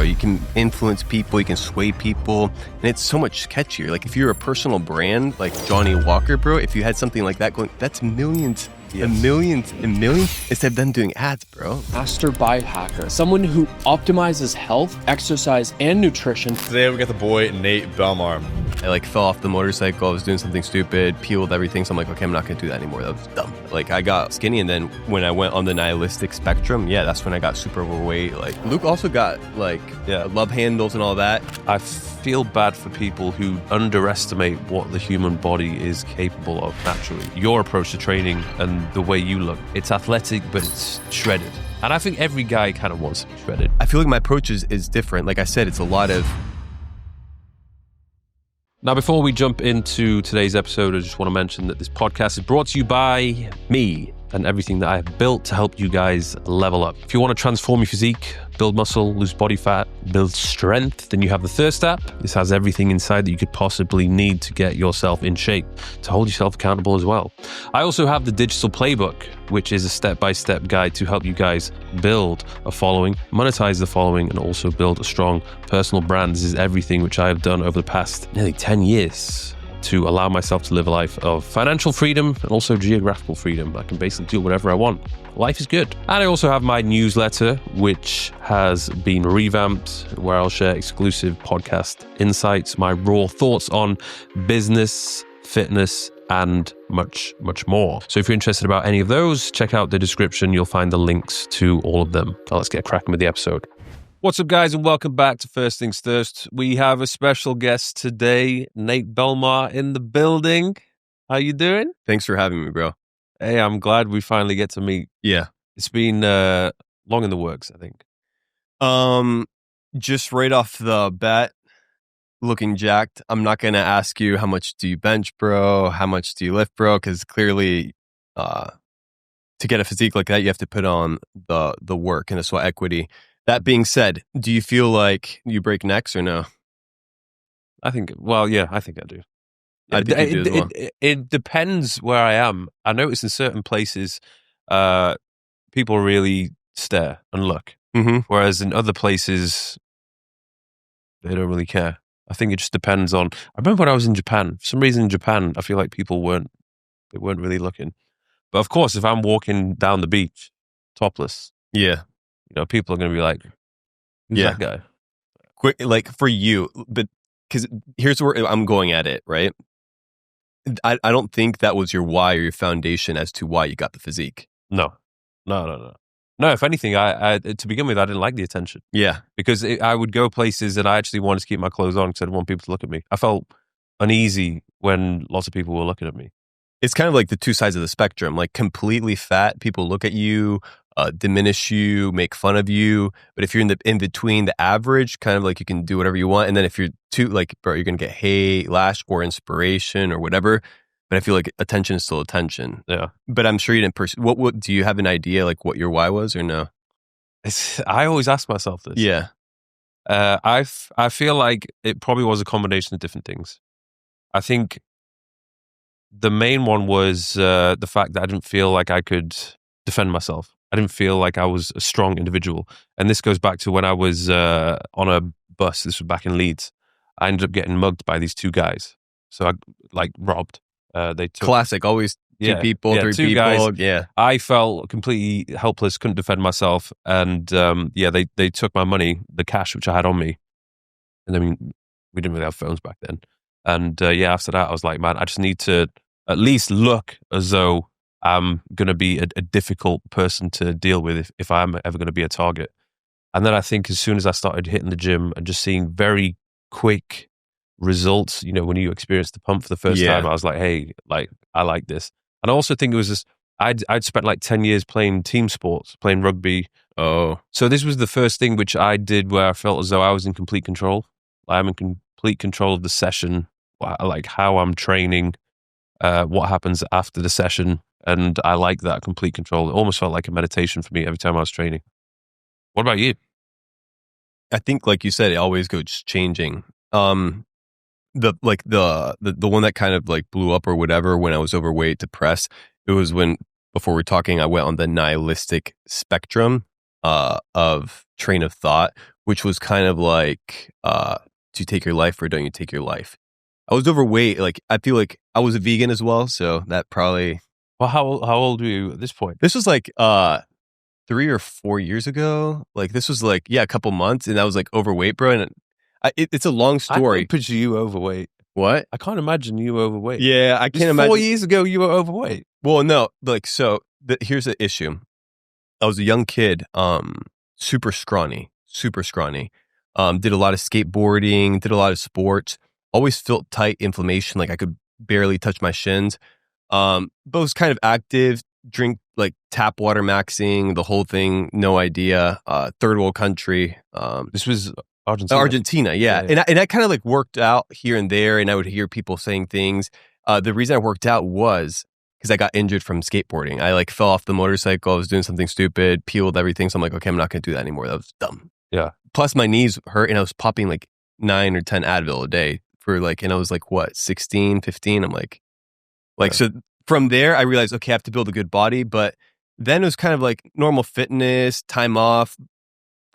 bro. You can influence people, you can sway people, and it's so much catchier. Like if you're a personal brand like Johnny Walker, bro, if you had something like that going, that's millions. Yes. And millions and millions instead of them doing ads, bro. Master biohacker, someone who optimizes health, exercise, and nutrition. Today we got the boy Nate Belmar. I like fell off the motorcycle. I was doing something stupid, peeled everything. So I'm like, okay, I'm not going to do that anymore. That was dumb. Like I got skinny. And then when I went on the nihilistic spectrum, yeah, that's when I got super overweight. Like Luke also got like love handles and all that. I feel bad for people who underestimate what the human body is capable of naturally. Your approach to training and the way you look, it's athletic, but it's shredded. And I think every guy kind of wants to be shredded. I feel like my approach is different. Like I said, it's a lot of... Now, before we jump into today's episode, I just want to mention that this podcast is brought to you by me and everything that I have built to help you guys level up. If you want to transform your physique, build muscle, lose body fat, build strength, then you have the Thirst app. This has everything inside that you could possibly need to get yourself in shape, to hold yourself accountable as well. I also have the digital playbook, which is a step-by-step guide to help you guys build a following, monetize the following, and also build a strong personal brand. This is everything which I have done over the past nearly 10 years to allow myself to live a life of financial freedom and also geographical freedom. I can basically do whatever I want. Life is good. And I also have my newsletter, which has been revamped, where I'll share exclusive podcast insights, my raw thoughts on business, fitness, and much, much more. So if you're interested about any of those, check out the description. You'll find the links to all of them. Now let's get cracking with the episode. What's up, guys, and welcome back to First Things First. We have a special guest today, Nate Belmar, in the building. How you doing? Thanks for having me, bro. Hey, I'm glad we finally get to meet. Yeah. It's been long in the works, I think. Just right off the bat, looking jacked. I'm not going to ask you how much do you bench, bro? How much do you lift, bro? Because clearly to get a physique like that, you have to put on the work and the sweat equity. That being said, do you feel like you break necks or no? I think I do. I think you do as well. It depends where I am. I notice in certain places, people really stare and look. Mm-hmm. Whereas in other places, they don't really care. I think it just depends on... I remember when I was in Japan. For some reason in Japan, I feel like people weren't really looking. But of course, if I'm walking down the beach, topless... Yeah. You know, people are going to be like, who's that guy? Quick, like for you, but because here's where I'm going at it, right? I don't think that was your why or your foundation as to why you got the physique. No. No, if anything, I to begin with, I didn't like the attention. Yeah. Because I would go places and I actually wanted to keep my clothes on because I didn't want people to look at me. I felt uneasy when lots of people were looking at me. It's kind of like the two sides of the spectrum. Like completely fat, people look at you, diminish you, make fun of you. But if you're in between, the average, kind of like you can do whatever you want. And then if you're too like, bro, you're gonna get hate, lash, or inspiration or whatever. But I feel like attention is still attention. Yeah. But I'm sure you didn't. What do you have an idea like what your why was or no? I always ask myself this. Yeah. I feel like it probably was a combination of different things. I think the main one was the fact that I didn't feel like I could defend myself. I didn't feel like I was a strong individual. And this goes back to when I was on a bus. This was back in Leeds. I ended up getting mugged by these two guys. So I robbed. They took, classic, always two people, three two people. Guys. Yeah. I felt completely helpless, couldn't defend myself. And they took my money, the cash which I had on me. And I mean, we didn't really have phones back then. And after that, I was like, man, I just need to at least look as though I'm going to be a difficult person to deal with if I'm ever going to be a target. And then I think as soon as I started hitting the gym and just seeing very quick results, you know, when you experience the pump for the first time, I was like, hey, like, I like this. And I also think it was just, I'd spent like 10 years playing team sports, playing rugby. Oh. So this was the first thing which I did where I felt as though I was in complete control. I'm in complete control of the session, like how I'm training, what happens after the session. And I like that complete control. It almost felt like a meditation for me every time I was training. What about you? I think, like you said, it always goes changing. The one that kind of like blew up or whatever when I was overweight, depressed. It was when, before we're talking, I went on the nihilistic spectrum of train of thought, which was kind of like, do you take your life or don't you take your life? I was overweight. Like, I feel like I was a vegan as well. So that probably. Well, how old were you at this point? This was like 3 or 4 years ago. Like, this was like, a couple months. And I was like overweight, bro. And it's a long I story. can't picture you overweight. What? I can't imagine you overweight. Yeah, I can't imagine. 4 years ago, you were overweight. Well, no. Like, so here's the issue. I was a young kid, super scrawny. Did a lot of skateboarding, did a lot of sports, always felt tight inflammation. Like I could barely touch my shins. But was kind of active, drink like tap water maxing, the whole thing, no idea. Third world country. This was Argentina. Argentina, yeah. And I kind of like worked out here and there, and I would hear people saying things. The reason I worked out was because I got injured from skateboarding. I like fell off the motorcycle. I was doing something stupid, peeled everything. So I'm like, okay, I'm not going to do that anymore. That was dumb. Yeah. Plus my knees hurt, and I was popping like 9 or 10 Advil a day for like, and I was like, what, 16, 15? I'm like, so from there, I realized, okay, I have to build a good body. But then it was kind of like normal fitness, time off,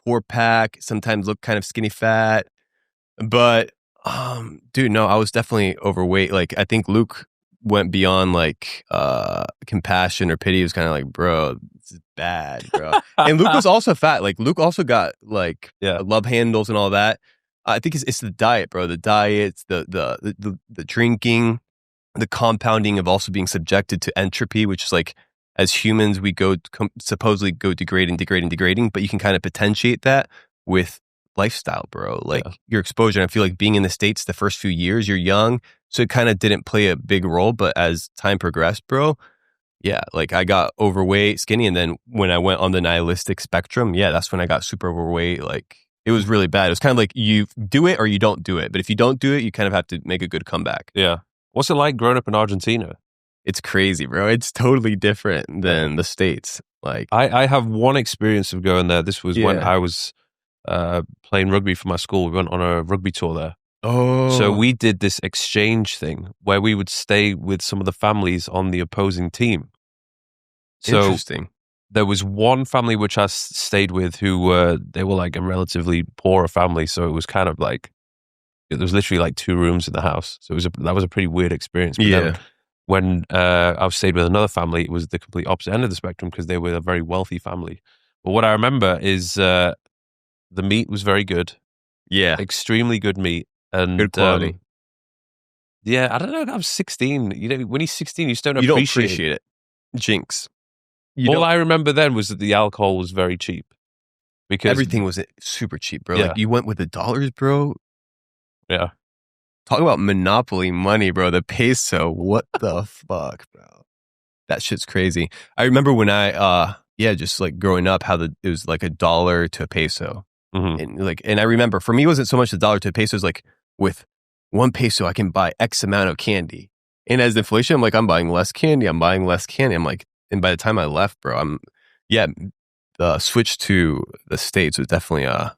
poor pack, sometimes look kind of skinny fat. But, dude, no, I was definitely overweight. Like, I think Luke went beyond like compassion or pity. It was kind of like, bro, this is bad, bro. And Luke was also fat. Like, Luke also got like love handles and all that. I think it's the diet, bro. The diets, the drinking, the compounding of also being subjected to entropy, which is like, as humans, we supposedly go degrading, but you can kind of potentiate that with lifestyle, bro. Like your exposure. And I feel like being in the States the first few years, you're young, so it kind of didn't play a big role. But as time progressed, bro, like I got overweight, skinny, and then when I went on the nihilistic spectrum, that's when I got super overweight. Like it was really bad. It was kind of like you do it or you don't do it. But if you don't do it, you kind of have to make a good comeback. Yeah. What's it like growing up in Argentina? It's crazy, bro. It's totally different than the States. Like I have one experience of going there. This was when I was playing rugby for my school. We went on a rugby tour there. Oh. So we did this exchange thing where we would stay with some of the families on the opposing team. So interesting. There was one family which I stayed with who they were like a relatively poorer family. So it was kind of like, there was literally like 2 rooms in the house. So that was a pretty weird experience. But then when I stayed with another family, it was the complete opposite end of the spectrum because they were a very wealthy family. But what I remember is the meat was very good. Yeah. Extremely good meat. And good quality. I don't know. I was 16. You know, when you're 16, you just don't appreciate it. Jinx. All I remember then was that the alcohol was very cheap. Because everything was super cheap, bro. Yeah. Like you went with the dollars, bro. Yeah. Talk about monopoly money, bro. The peso. What the fuck, bro? That shit's crazy. I remember when I, just like growing up, how it was like $1 to a peso. Mm-hmm. And I remember for me, it wasn't so much $1 to a peso. It was like with 1 peso, I can buy X amount of candy. And as inflation, I'm like, I'm buying less candy. I'm like, and by the time I left, bro, the switch to the States was definitely a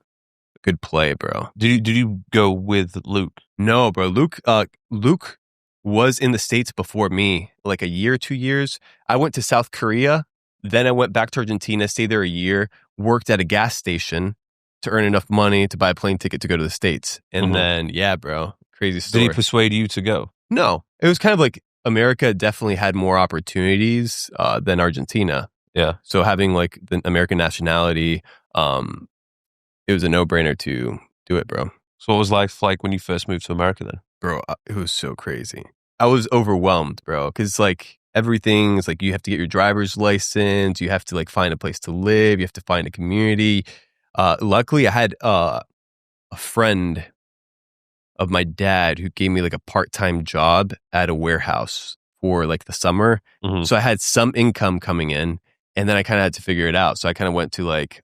good play, bro. Did you go with Luke? No, bro. Luke was in the States before me, like a year, 2 years. I went to South Korea. Then I went back to Argentina, stayed there a year, worked at a gas station to earn enough money to buy a plane ticket to go to the States. And then, bro, crazy story. Did he persuade you to go? No. It was kind of like America definitely had more opportunities than Argentina. Yeah. So having like the American nationality, it was a no-brainer to do it, bro. So what was life like when you first moved to America then? Bro, it was so crazy. I was overwhelmed, bro, because like everything's like you have to get your driver's license, you have to like find a place to live, you have to find a community. Luckily, I had a friend of my dad who gave me like a part-time job at a warehouse for like the summer. Mm-hmm. So I had some income coming in, and then I kind of had to figure it out. So I kind of went to like,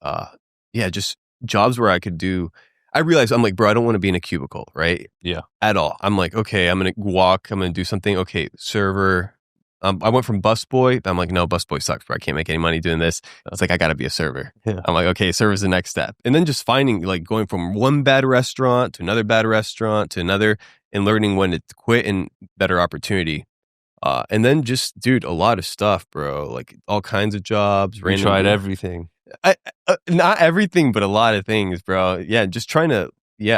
just jobs where I could do. I realized I'm like, bro, I don't want to be in a cubicle, right? Yeah. At all. I'm like, okay, I'm going to walk. I'm going to do something. Okay, server. I went from busboy. I'm like, no, busboy sucks, bro. I can't make any money doing this. It's like, I got to be a server. Yeah. I'm like, okay, server's the next step. And then just finding, like going from one bad restaurant to another bad restaurant to another and learning when to quit and better opportunity. And then just, dude, a lot of stuff, bro. Like all kinds of jobs. You tried everything. Not everything, but a lot of things, bro. Yeah, just trying to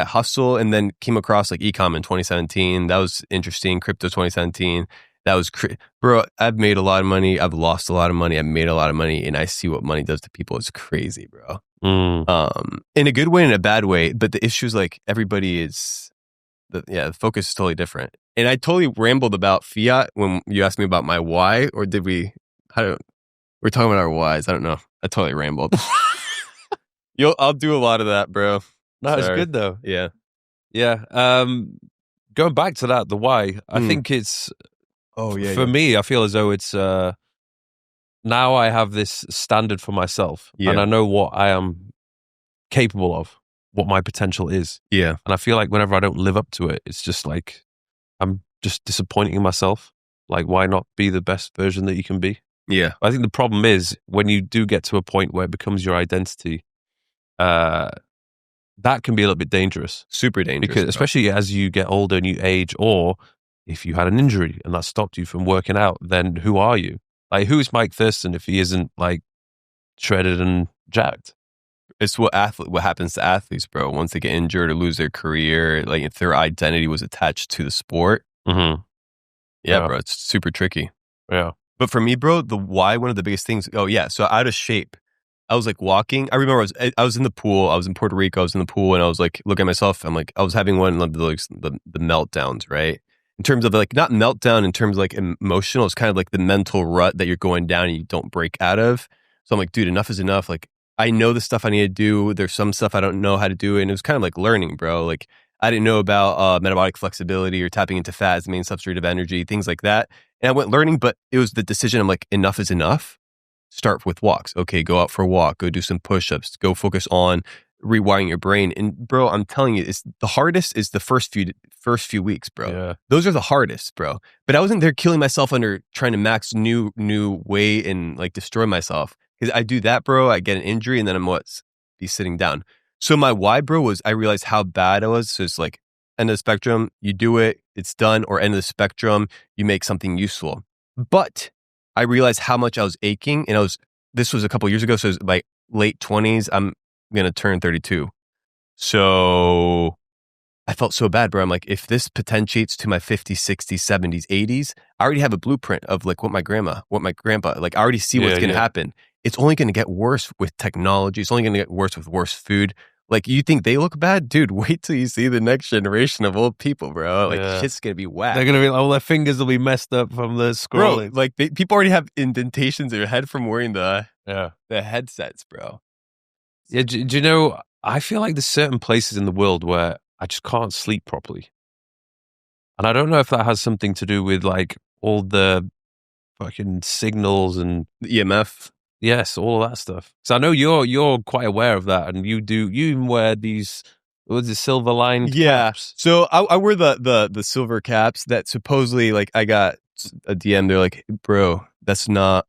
hustle, and then came across like ecom in 2017. That was interesting. Crypto 2017. That was bro. I've made a lot of money. I've lost a lot of money. I've made a lot of money, and I see what money does to people. It's crazy, bro. In a good way and a bad way. But the issue is like everybody is, the focus is totally different. And I totally rambled about fiat when you asked me about my why, or did we? We're talking about our whys. I don't know. I totally rambled. I'll do a lot of that, bro. No, it's good though. Yeah. Yeah. Going back to that, the why, I think it's, for me, I feel as though it's, now I have this standard for myself and I know what I am capable of, what my potential is. Yeah. And I feel like whenever I don't live up to it, it's just like, I'm just disappointing in myself. Like, why not be the best version that you can be? Yeah. I think the problem is when you do get to a point where it becomes your identity, that can be a little bit dangerous. Super dangerous. Because especially as you get older and you age, or if you had an injury and that stopped you from working out, then who are you? Like, who is Mike Thurston if he isn't like shredded and jacked? It's what happens to athletes, bro. Once they get injured or lose their career, like if their identity was attached to the sport. Mm-hmm. Yeah, bro, it's super tricky. Yeah. But for me, bro, the why, one of the biggest things, so out of shape. I was like walking. I remember I was in the pool. I was in Puerto Rico. I was in the pool and I was like looking at myself. I'm like, I was having one of the meltdowns, right? In terms of like, not meltdown in terms of like emotional, it's kind of like the mental rut that you're going down and you don't break out of. So I'm like, dude, enough is enough. Like, I know the stuff I need to do. There's some stuff I don't know how to do. And it was kind of like learning, bro. Like, I didn't know about metabolic flexibility or tapping into fat as the main substrate of energy, things like that. And I went learning, but it was the decision. I'm like, enough is enough. Start with walks. Okay, go out for a walk. Go do some push-ups. Go focus on rewiring your brain. And bro, I'm telling you, it's the hardest is the first few weeks, bro. Yeah. Those are the hardest, bro. But I wasn't there killing myself under trying to max new weight and like destroy myself. Because I do that, bro. I get an injury and then I'm be sitting down. So my why, bro, was I realized how bad I was. So it's like end of the spectrum, you do it, it's done, or end of the spectrum, you make something useful. But I realized how much I was aching, and this was a couple years ago, so it was like late 20s. I'm going to turn 32. So I felt so bad, bro. I'm like, if this potentiates to my 50s, 60s, 70s, 80s, I already have a blueprint of like what my grandpa, like I already see what's going to happen. It's only going to get worse with technology. It's only going to get worse with worse food. Like, you think they look bad? Dude, wait till you see the next generation of old people, bro. Like, shit's going to be whack. They're going to be, all their fingers will be messed up from the scrolling. Bro, like, people already have indentations in their head from wearing the headsets, bro. Yeah, do you know, I feel like there's certain places in the world where I just can't sleep properly. And I don't know if that has something to do with, like, all the fucking signals and... the EMF. Yes, all of that stuff. So I know you're quite aware of that, and you even wear these, what's the silver lined caps? So I wear the silver caps that supposedly, like, I got a DM. They're like, bro, that's not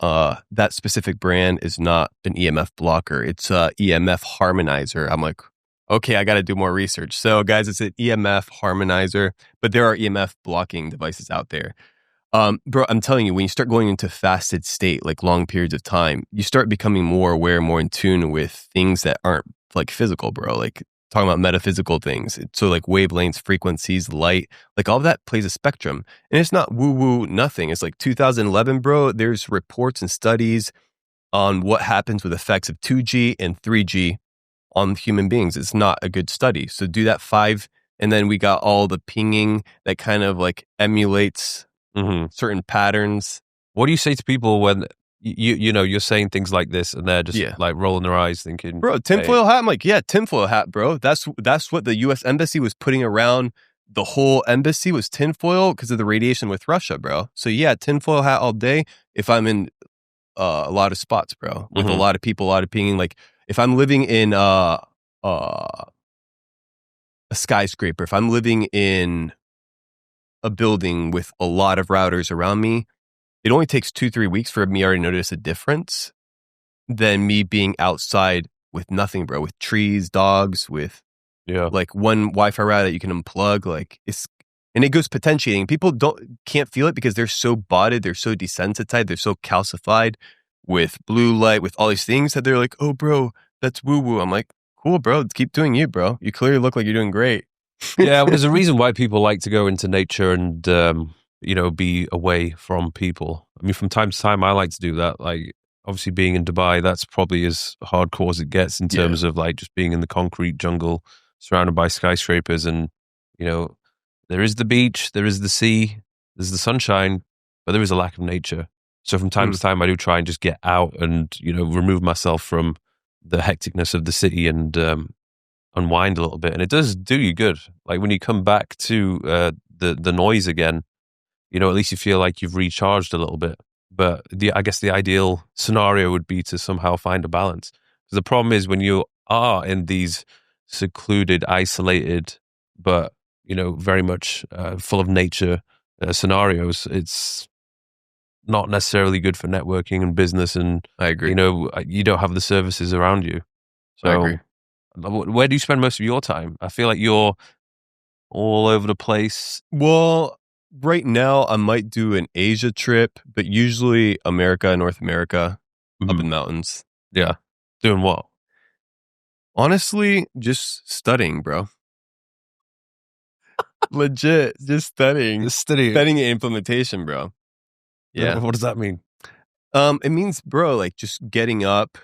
that specific brand is not an EMF blocker. It's a EMF harmonizer. I'm like, okay, I got to do more research. So guys, it's an EMF harmonizer, but there are EMF blocking devices out there. Bro, I'm telling you, when you start going into fasted state, like long periods of time, you start becoming more aware, more in tune with things that aren't like physical, bro. Like talking about metaphysical things. So like wavelengths, frequencies, light, like all of that plays a spectrum. And it's not woo-woo nothing. It's like 2011, bro. There's reports and studies on what happens with effects of 2G and 3G on human beings. It's not a good study. So do that 5, and then we got all the pinging that kind of like emulates certain patterns. What do you say to people when you know you're saying things like this and they're just like rolling their eyes thinking, bro, tinfoil hat? I'm like, yeah, tinfoil hat, bro. That's what the U.S. embassy was putting around. The whole embassy was tinfoil because of the radiation with Russia, bro. So yeah, tinfoil hat all day if I'm in a lot of spots, bro, with a lot of people, a lot of pinging. Like if I'm living in a skyscraper, if I'm living in a building with a lot of routers around me, it only takes 2-3 weeks for me already notice a difference than me being outside with nothing, bro, with trees, dogs, with like one Wi-Fi router that you can unplug. Like and it goes potentiating. People can't feel it because they're so botted, they're so desensitized, they're so calcified with blue light, with all these things that they're like, oh, bro, that's woo woo. I'm like, cool, bro. Keep doing you, bro. You clearly look like you're doing great. Yeah, well, there's a reason why people like to go into nature and, be away from people. I mean, from time to time, I like to do that. Like, obviously being in Dubai, that's probably as hardcore as it gets in terms of like just being in the concrete jungle surrounded by skyscrapers. And, there is the beach, there is the sea, there's the sunshine, but there is a lack of nature. So from time to time, I do try and just get out and, remove myself from the hecticness of the city and unwind a little bit. And it does do you good. Like when you come back to the noise again, at least you feel like you've recharged a little bit. But I guess the ideal scenario would be to somehow find a balance. Because the problem is when you are in these secluded, isolated, but, very much full of nature scenarios, it's not necessarily good for networking and business. And I agree. You don't have the services around you. So I agree. Where do you spend most of your time? I feel like you're all over the place. Well, right now I might do an Asia trip, but usually America, North America, up in the mountains. Yeah. Doing what? Honestly, just studying, bro. Legit, just studying. Just studying. Studying and implementation, bro. Yeah. What does that mean? It means, bro, like just getting up,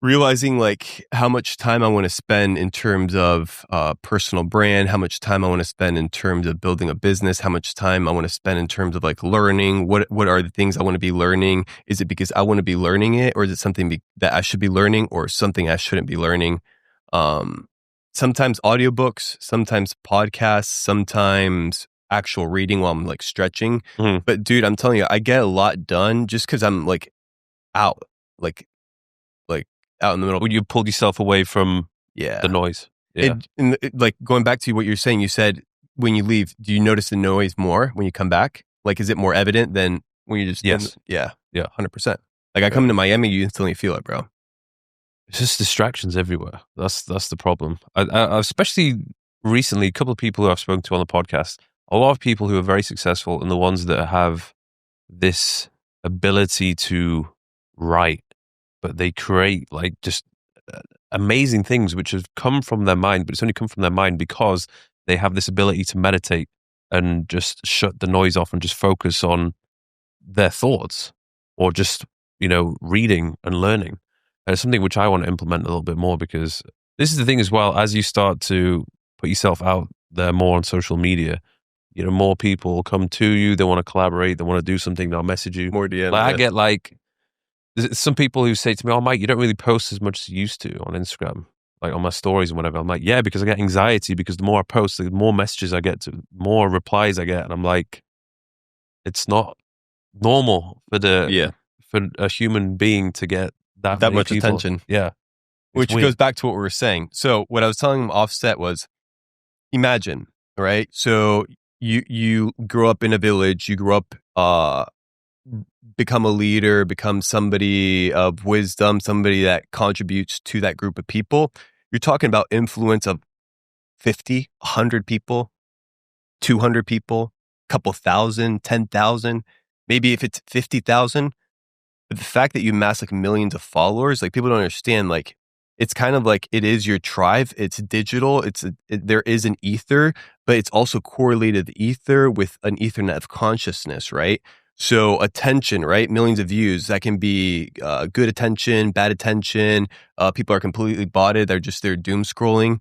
realizing like how much time I want to spend in terms of personal brand, how much time I want to spend in terms of building a business, how much time I want to spend in terms of like learning. What are the things I want to be learning? Is it because I want to be learning it, or is it something that I should be learning, or something I shouldn't be learning? Sometimes audiobooks, sometimes podcasts, sometimes actual reading while I'm like stretching. But dude, I'm telling you, I get a lot done just because I'm like out, like out in the middle. Well, you pulled yourself away from the noise. Yeah. Like going back to what you're saying, you said when you leave, do you notice the noise more when you come back? Like, is it more evident than when you just... Yes. Yeah. 100%. Like I come to Miami, you instantly feel it, bro. It's just distractions everywhere. That's the problem. I especially recently, a couple of people who I've spoken to on the podcast, a lot of people who are very successful and the ones that have this ability to write, but they create like just amazing things which have come from their mind, but it's only come from their mind because they have this ability to meditate and just shut the noise off and just focus on their thoughts or just, reading and learning. And it's something which I want to implement a little bit more because this is the thing as well, as you start to put yourself out there more on social media, more people come to you, they want to collaborate, they want to do something, they'll message you. More DMs. Like, I get like, there's some people who say to me, oh, Mike, you don't really post as much as you used to on Instagram, like on my stories and whatever. I'm like, yeah, because I get anxiety because the more I post, the more messages I get, the more replies I get. And I'm like, it's not normal for a human being to get that much people. attention. Yeah. Which goes back to what we were saying. So what I was telling them offset was, imagine, right? So you grow up in a village, you grow up, become a leader, become somebody of wisdom, somebody that contributes to that group of people. You're talking about influence of 50, 100 people, 200 people, couple thousand, 10,000, maybe if it's 50,000. But the fact that you amass like millions of followers, like people don't understand, like it's kind of like it is your tribe. It's digital. There is an ether, but it's also correlated the ether with an ethernet of consciousness, right? So attention, right? Millions of views. That can be good attention, bad attention. People are completely botted. They're doom scrolling.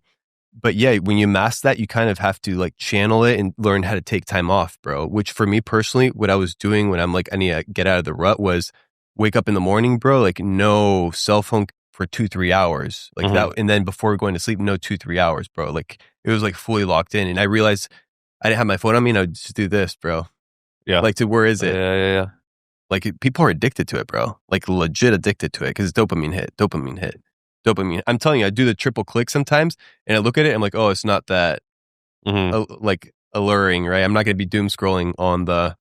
But yeah, when you master that, you kind of have to like channel it and learn how to take time off, bro. Which for me personally, what I was doing when I'm like, I need to get out of the rut was wake up in the morning, bro, like no cell phone for 2-3 hours. Like that. And then before going to sleep, no 2-3 hours, bro. Like it was like fully locked in. And I realized I didn't have my phone on me and I would just do this, bro. Yeah. Like, where is it? Yeah. Like, people are addicted to it, bro. Like, legit addicted to it because dopamine hit. I'm telling you, I do the triple click sometimes and I look at it and I'm like, oh, it's not that like alluring, right? I'm not going to be doom scrolling on the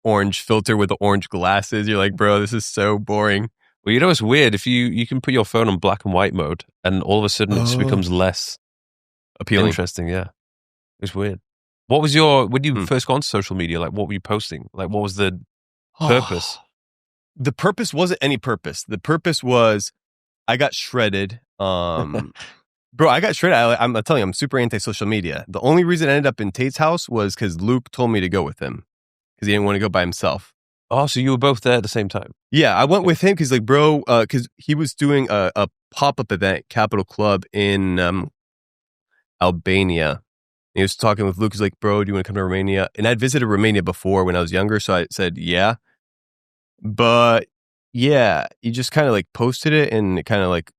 orange filter with the orange glasses. You're like, bro, this is so boring. Well, it's weird if you can put your phone on black and white mode and all of a sudden it just becomes less appealing. Interesting, yeah. It's weird. What was when you first got onto social media, like what were you posting? Like what was the purpose? The purpose wasn't any purpose. The purpose was I got shredded. Bro, I got shredded. I'm telling you, I'm super anti-social media. The only reason I ended up in Tate's house was because Luke told me to go with him because he didn't want to go by himself. Oh, so you were both there at the same time? Yeah, I went with him because, like, bro, because he was doing a pop-up event, Capital Club in Albania. He was talking with Luke. He's like, bro, do you want to come to Romania? And I'd visited Romania before when I was younger, so I said, yeah. But yeah, he just kind of like posted it, and it kind of like,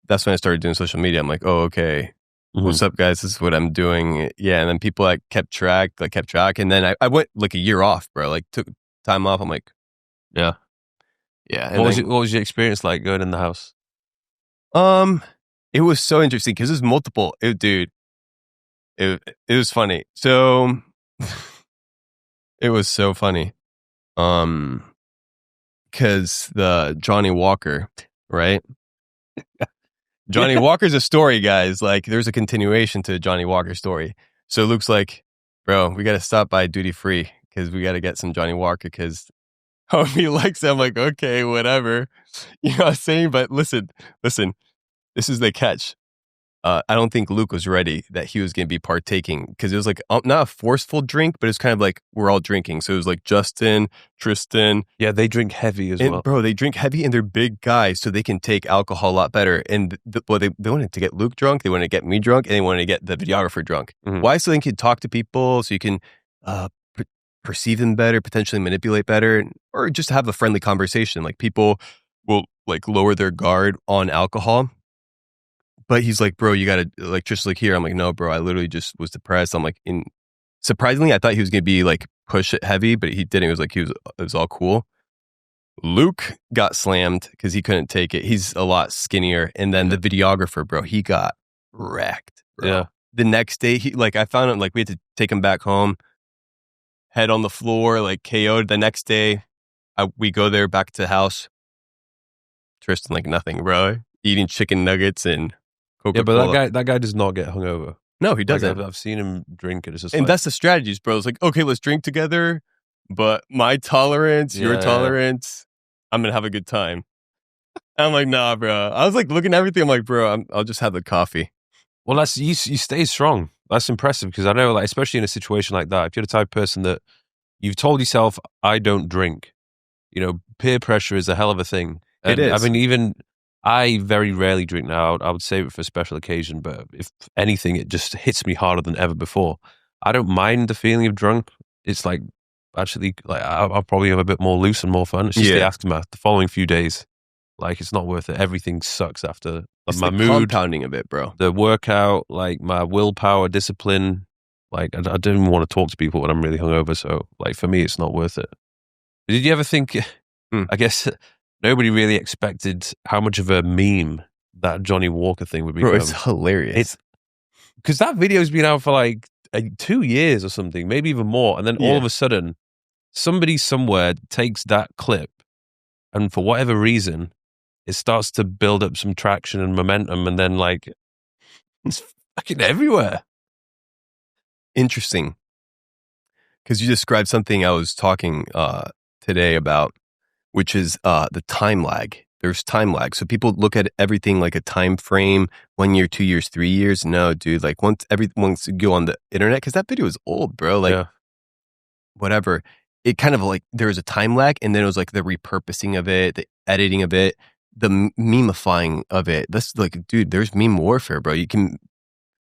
that's when I started doing social media. I'm like, oh, okay. What's up, guys? This is what I'm doing. Yeah, and then people like kept track, and then I went like a year off, bro. Like took time off. I'm like, yeah. And what was your experience like going in the house? It was so interesting because there's multiple. Dude, it was funny. So it was so funny. Because the Johnny Walker, right? Johnny Walker's a story, guys. Like, there's a continuation to Johnny Walker's story. So Luke's like, bro, we got to stop by Duty Free because we got to get some Johnny Walker because he likes it. I'm like, okay, whatever. You know what I'm saying? But listen, this is the catch. I don't think Luke was ready that he was going to be partaking because it was like not a forceful drink, but it's kind of like we're all drinking. So it was like Justin, Tristan. Yeah, they drink heavy as well. Bro, they drink heavy and they're big guys, so they can take alcohol a lot better. And they wanted to get Luke drunk, they wanted to get me drunk, and they wanted to get the videographer drunk. Mm-hmm. Why? So they can talk to people, so you can perceive them better, potentially manipulate better, or just have a friendly conversation. Like people will like lower their guard on alcohol. But he's like, bro, you gotta like just like here. I'm like, no, bro, I literally just was depressed. I'm like, surprisingly, I thought he was gonna be like push it heavy, but he didn't. It was like it was all cool. Luke got slammed because he couldn't take it. He's a lot skinnier, and then the videographer, bro, he got wrecked. Bro. Yeah. The next day, I found him like we had to take him back home. Head on the floor, like KO'd. The next day, we go there back to the house. Tristan like nothing, bro. Eating chicken nuggets and Coca-Cola. Yeah, but that guy does not get hungover. No, he doesn't. Like, I've seen him drink, and it's just and that's the strategies, bro. It's like, okay, let's drink together, but my tolerance, your tolerance, I'm gonna have a good time. I'm like, nah, bro. I was like looking at everything. I'm like, bro, I'll just have the coffee. Well, that's you stay strong. That's impressive because I know, like, especially in a situation like that, if you're the type of person that you've told yourself, I don't drink, peer pressure is a hell of a thing. And, it is. I mean, even I very rarely drink now. I would save it for a special occasion, but if anything, it just hits me harder than ever before. I don't mind the feeling of drunk. It's like, actually, like I'll probably have a bit more loose and more fun. It's just the aftermath. The following few days, like, it's not worth it. Everything sucks after. Like, my mood, compounding of it, bro. The workout, like my willpower, discipline. Like, I don't even want to talk to people when I'm really hungover. So, like, for me, it's not worth it. Did you ever think? I guess nobody really expected how much of a meme that Johnny Walker thing would become. Bro, it's hilarious. It's because that video's been out for like 2 years or something, maybe even more. And then all of a sudden, somebody somewhere takes that clip, and for whatever reason, it starts to build up some traction and momentum, and then like it's fucking everywhere. Interesting, because you described something I was talking today about, which is the time lag. There's time lag. So people look at everything like a time frame, 1 year, 2 years, 3 years. No, dude, like once you go on the internet, because that video is old, bro. Like whatever. It kind of like there was a time lag, and then it was like the repurposing of it, the editing of it, the memifying of it. That's like, dude, there's meme warfare, bro. You can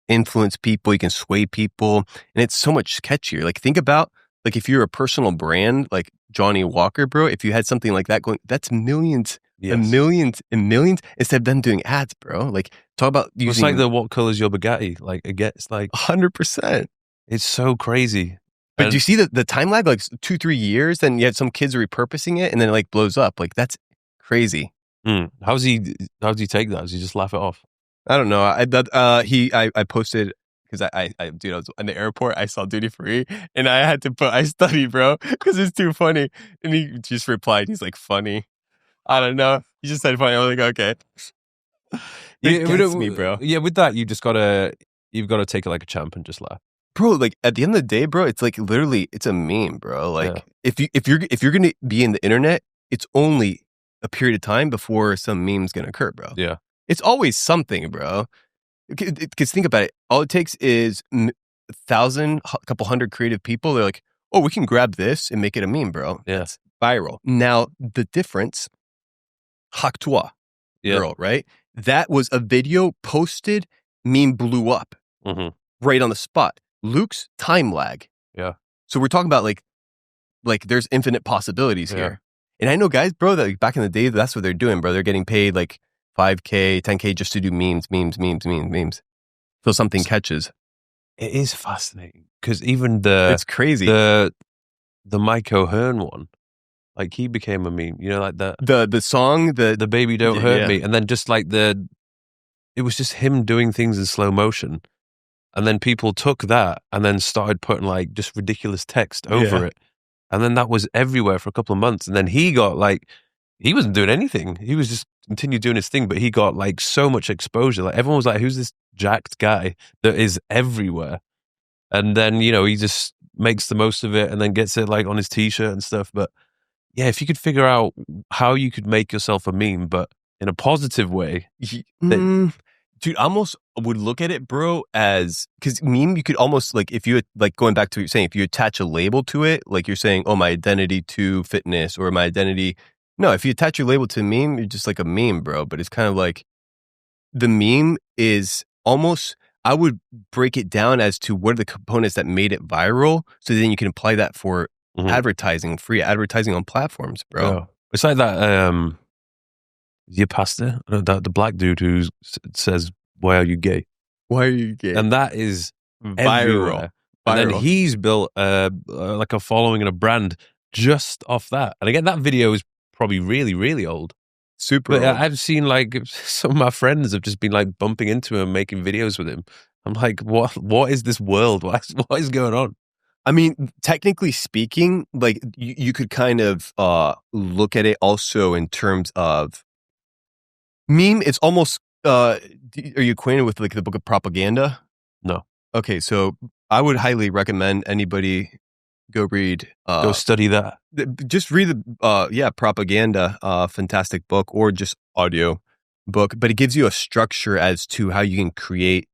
influence people, you can sway people, and it's so much sketchier. Like think about like if you're a personal brand like Johnny Walker, bro, if you had something like that going, that's millions and millions and millions instead of them doing ads, bro. Like talk about using... It's like the what color's your Bugatti? Like it gets like 100%. It's so crazy. But do you see the time lag, like 2-3 years, then you had some kids repurposing it and then it like blows up. Like that's crazy. How does he take that? Does he just laugh it off? I don't know. I posted because I was in the airport. I saw Duty Free, and I had to put I study, bro, because it's too funny. And he just replied, he's like, funny. I don't know. He just said funny. I was like, okay. It gets me, bro. Yeah, with that, you've got to take it like a champ and just laugh, bro. Like at the end of the day, bro, it's like literally it's a meme, bro. Like if you're gonna be in the internet, it's only a period of time before some meme's gonna occur, bro. Yeah. It's always something, bro. Because think about it. All it takes is 1,000, a couple hundred creative people. They're like, oh, we can grab this and make it a meme, bro. Yeah. It's viral. Now, the difference, Hak Toi girl, right? That was a video posted, meme blew up right on the spot. Luke's time lag. Yeah. So we're talking about like there's infinite possibilities here. And I know guys, bro, that like, back in the day, that's what they're doing, bro. They're getting paid like $5K, $10K just to do memes. So something catches. It is fascinating because even it's crazy. The Mike O'Hearn one, like he became a meme. You know, like the song, the baby don't hurt me, and then just like it was just him doing things in slow motion, and then people took that and then started putting like just ridiculous text over it, and then that was everywhere for a couple of months, and then he got like he wasn't doing anything. He was just continued doing his thing, but he got like so much exposure. Like everyone was like, "Who's this jacked guy that is everywhere?" And then he just makes the most of it, and then gets it like on his t-shirt and stuff. But yeah, if you could figure out how you could make yourself a meme, but in a positive way, dude, I almost would look at it, bro, as because meme you could almost like if you like going back to what you're saying, if you attach a label to it, like you're saying, oh, my identity to fitness or my identity. No, if you attach your label to a meme, you're just like a meme, bro. But it's kind of like the meme is almost, I would break it down as to what are the components that made it viral. So then you can apply that for advertising, free advertising on platforms, bro. Yeah. It's like that, your pastor, the black dude who says, why are you gay? Why are you gay? And that is viral. And then he's built like a following and a brand just off that. And again, that video is probably really, really old. Super old. I've seen like some of my friends have just been like bumping into him, making videos with him. I'm like, what is this world? What is going on? I mean, technically speaking, like you could kind of look at it also in terms of meme. It's almost, are you acquainted with like the book of propaganda? No. Okay, so I would highly recommend anybody go read. Go study that. Just read the propaganda, fantastic book, or just audio book. But it gives you a structure as to how you can create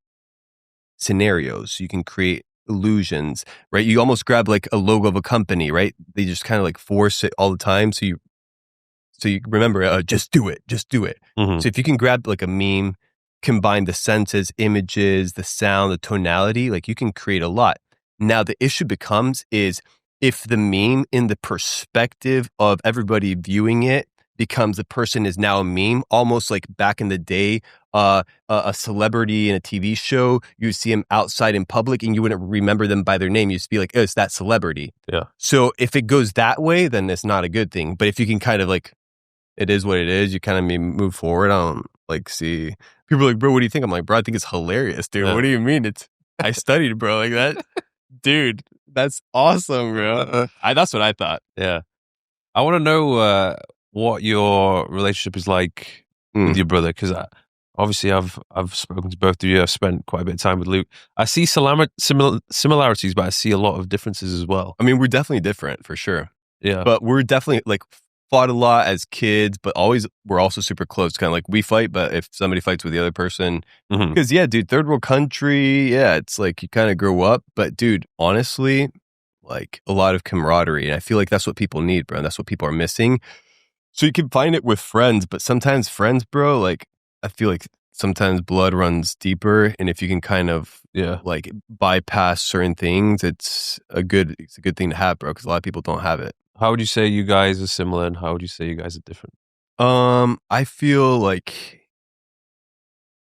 scenarios. You can create illusions, right? You almost grab like a logo of a company, right? They just kind of like force it all the time. So you remember, just do it. So if you can grab like a meme, combine the senses, images, the sound, the tonality, like you can create a lot. Now the issue becomes is if the meme in the perspective of everybody viewing it becomes the person is now a meme, almost like back in the day, a celebrity in a TV show, you see them outside in public and you wouldn't remember them by their name. You just be like, oh, it's that celebrity. Yeah. So if it goes that way, then it's not a good thing. But if you can kind of like, it is what it is, you kind of move forward. I don't like see people are like, bro, what do you think? I'm like, bro, I think it's hilarious, dude. Yeah. What do you mean? I studied, bro, like that. Dude, that's awesome, bro. That's what I thought. Yeah. I want to know what your relationship is like with your brother, because obviously I've spoken to both of you. I've spent quite a bit of time with Luke. I see similarities, but I see a lot of differences as well. I mean, we're definitely different for sure. Yeah. But we're definitely like fought a lot as kids, but we're also super close. Kind of like we fight, but if somebody fights with the other person, because yeah, dude, third world country, yeah, it's like you kind of grow up. But dude, honestly, like a lot of camaraderie, and I feel like that's what people need, bro. And that's what people are missing. So you can find it with friends, but sometimes friends, bro, like I feel like sometimes blood runs deeper, and if you can kind of like bypass certain things, it's a good thing to have, bro. Because a lot of people don't have it. How would you say you guys are similar, and how would you say you guys are different? I feel like,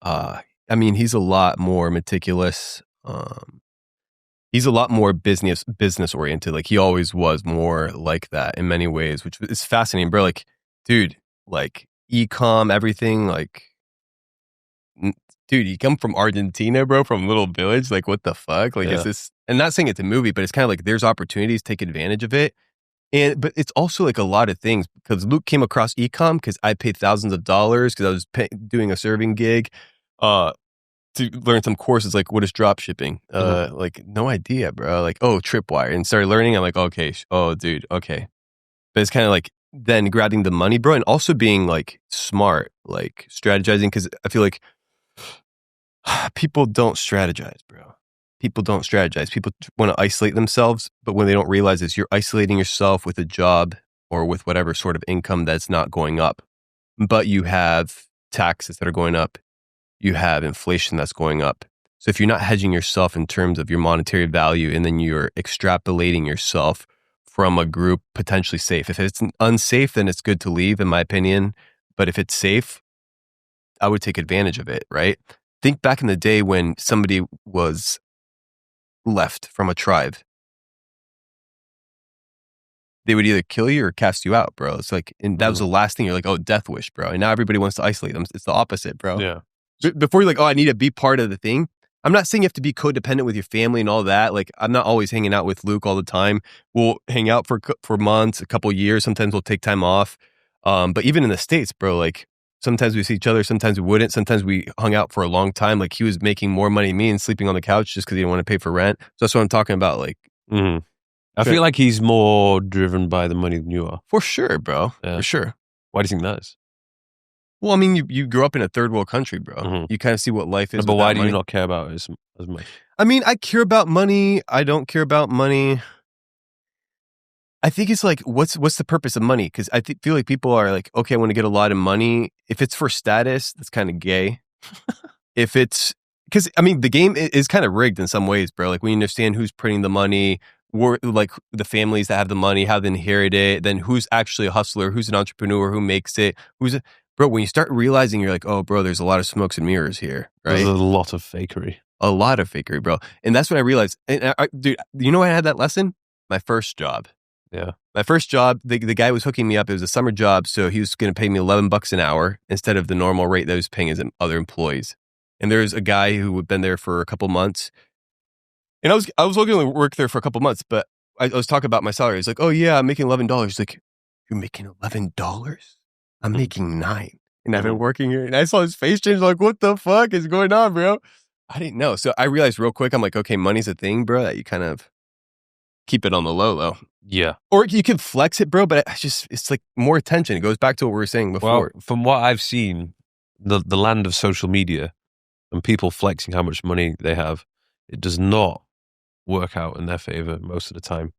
I mean, he's a lot more meticulous. He's a lot more business oriented. Like he always was more like that in many ways, which is fascinating, bro. Like, dude, like e-com, everything, like, dude, you come from Argentina, bro, from a little village. Like, what the fuck? Like, is this, and not saying it's a movie, but it's kind of like there's opportunities, take advantage of it. But it's also like a lot of things because Luke came across e-com because I paid thousands of dollars because I was doing a serving gig to learn some courses like what is drop shipping. Like no idea, bro. Like, oh, Tripwire, and started learning. I'm like, okay, oh, dude, okay. But it's kind of like than grabbing the money, bro, and also being like smart, like strategizing. Because I feel like people don't strategize, bro. People don't strategize. People want to isolate themselves, but when they don't realize is you're isolating yourself with a job or with whatever sort of income that's not going up, but you have taxes that are going up. You have inflation that's going up. So if you're not hedging yourself in terms of your monetary value, and then you're extrapolating yourself from a group potentially safe. If it's unsafe, then it's good to leave, in my opinion. But if it's safe, I would take advantage of it, right? Think back in the day when somebody was left from a tribe. They would either kill you or cast you out, bro. It's like, and that was the last thing. You're like, oh, death wish, bro. And now everybody wants to isolate them. It's the opposite, bro. Yeah. Before you're like, oh, I need to be part of the thing. I'm not saying you have to be codependent with your family and all that. Like, I'm not always hanging out with Luke all the time. We'll hang out for months, a couple years. Sometimes we'll take time off. But even in the States, bro, like sometimes we see each other, sometimes we wouldn't. Sometimes we hung out for a long time. Like he was making more money than me and sleeping on the couch just because he didn't want to pay for rent. So that's what I'm talking about. Like, I feel like he's more driven by the money than you are. For sure, bro. Yeah. For sure. Why do you think that is? Well, I mean, you grew up in a third world country, bro. You kind of see what life is. But why do money. you not care about it as much? I mean, I care about money. I don't care about money. I think it's like, what's the purpose of money? Because I feel like people are like, okay, I want to get a lot of money. If it's for status, that's kind of gay. If it's, because I mean, the game is kind of rigged in some ways, bro. Like when you understand who's printing the money, like the families that have the money, how they inherit it, then who's actually a hustler, who's an entrepreneur, who makes it, bro, when you start realizing, you're like, oh, bro, there's a lot of smokes and mirrors here, right? There's a lot of fakery. A lot of fakery, bro. And that's when I realized, and dude, you know when I had that lesson? My first job. Yeah. My first job, the guy was hooking me up. It was a summer job, so he was going to pay me $11 an hour instead of the normal rate that he was paying his other employees. And there's a guy who had been there for a couple months. And I was only going to work there for a couple months, but I was talking about my salary. He's like, oh yeah, I'm making $11. He's like, you're making $11? I'm making $9. And I've been working here. And I saw his face change. Like, what the fuck is going on, bro? I didn't know. So I realized real quick, I'm like, okay, money's a thing, bro, that you kind of keep it on the low. Yeah. Or you can flex it, bro, but it's like more attention. It goes back to what we were saying before. Well, from what I've seen, the land of social media and people flexing how much money they have, it does not work out in their favor most of the time.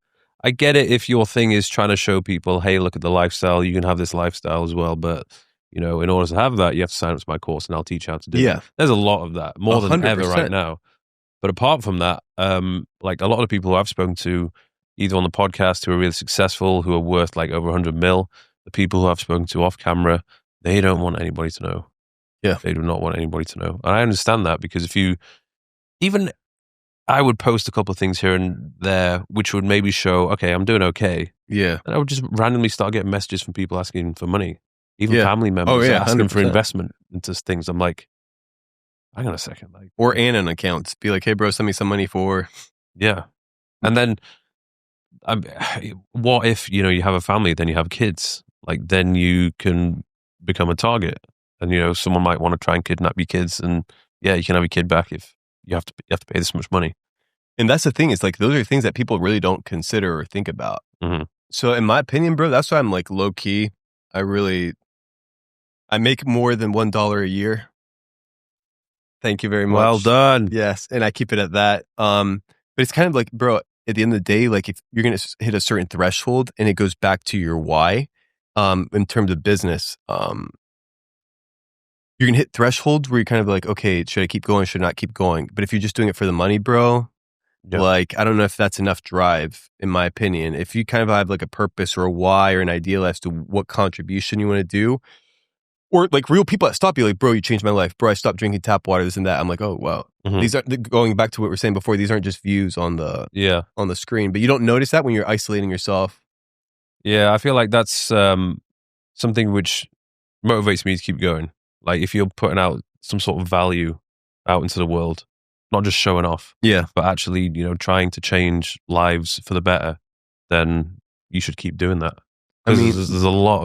I get it if your thing is trying to show people, hey, look at the lifestyle, you can have this lifestyle as well, but you know, in order to have that, you have to sign up to my course and I'll teach you how to do it. There's a lot of that, more 100%. Than ever right now. But apart from that, like a lot of people who I've spoken to, either on the podcast who are really successful, who are worth like over 100 mil, the people who I've spoken to off camera, they don't want anybody to know. Yeah. They do not want anybody to know. And I understand that because I would post a couple of things here and there, which would maybe show, okay, I'm doing okay. Yeah. And I would just randomly start getting messages from people asking for money. Even family members asking 100%. for investment into things. I'm like, hang on a second. Like, or Anon accounts. Be like, hey, bro, send me some money for. Yeah. And then what if, you know, you have a family, then you have kids? Like, then you can become a target. And, you know, someone might want to try and kidnap your kids. And yeah, you can have your kid back if you have to pay this much money. And that's the thing. It's like, those are things that people really don't consider or think about. Mm-hmm. So in my opinion, bro, that's why I'm like low key. I make more than $1 a year. Thank you very much. Well done. Yes. And I keep it at that. But it's kind of like, bro, at the end of the day, like if you're going to hit a certain threshold and it goes back to your why, in terms of business, you're going to hit thresholds where you're kind of like, okay, should I keep going? Should I not keep going? But if you're just doing it for the money, bro, like, I don't know if that's enough drive, in my opinion. If you kind of have like a purpose or a why or an ideal as to what contribution you want to do, or like real people that stop you, like, bro, you changed my life. Bro, I stopped drinking tap water, this and that. I'm like, oh, wow. Mm-hmm. These aren't, going back to what we were saying before, these aren't just views on the screen. But you don't notice that when you're isolating yourself. Yeah, I feel like that's something which motivates me to keep going. Like if you're putting out some sort of value out into the world, not just showing off, but actually, you know, trying to change lives for the better, then you should keep doing that. Because there's a lot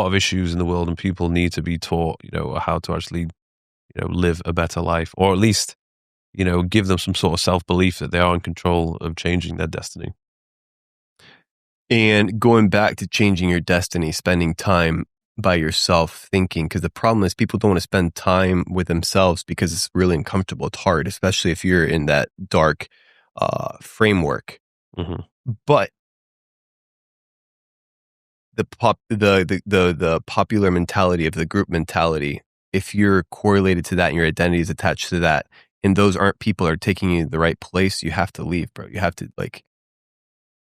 of issues in the world, and people need to be taught, you know, how to actually, you know, live a better life, or at least, you know, give them some sort of self-belief that they are in control of changing their destiny. And going back to changing your destiny, spending time by yourself thinking, because the problem is people don't want to spend time with themselves because it's really uncomfortable. It's hard, especially if you're in that dark framework. Mm-hmm. But the popular mentality of the group mentality, if you're correlated to that and your identity is attached to that, and those aren't people that are taking you to the right place, you have to leave, bro. You have to like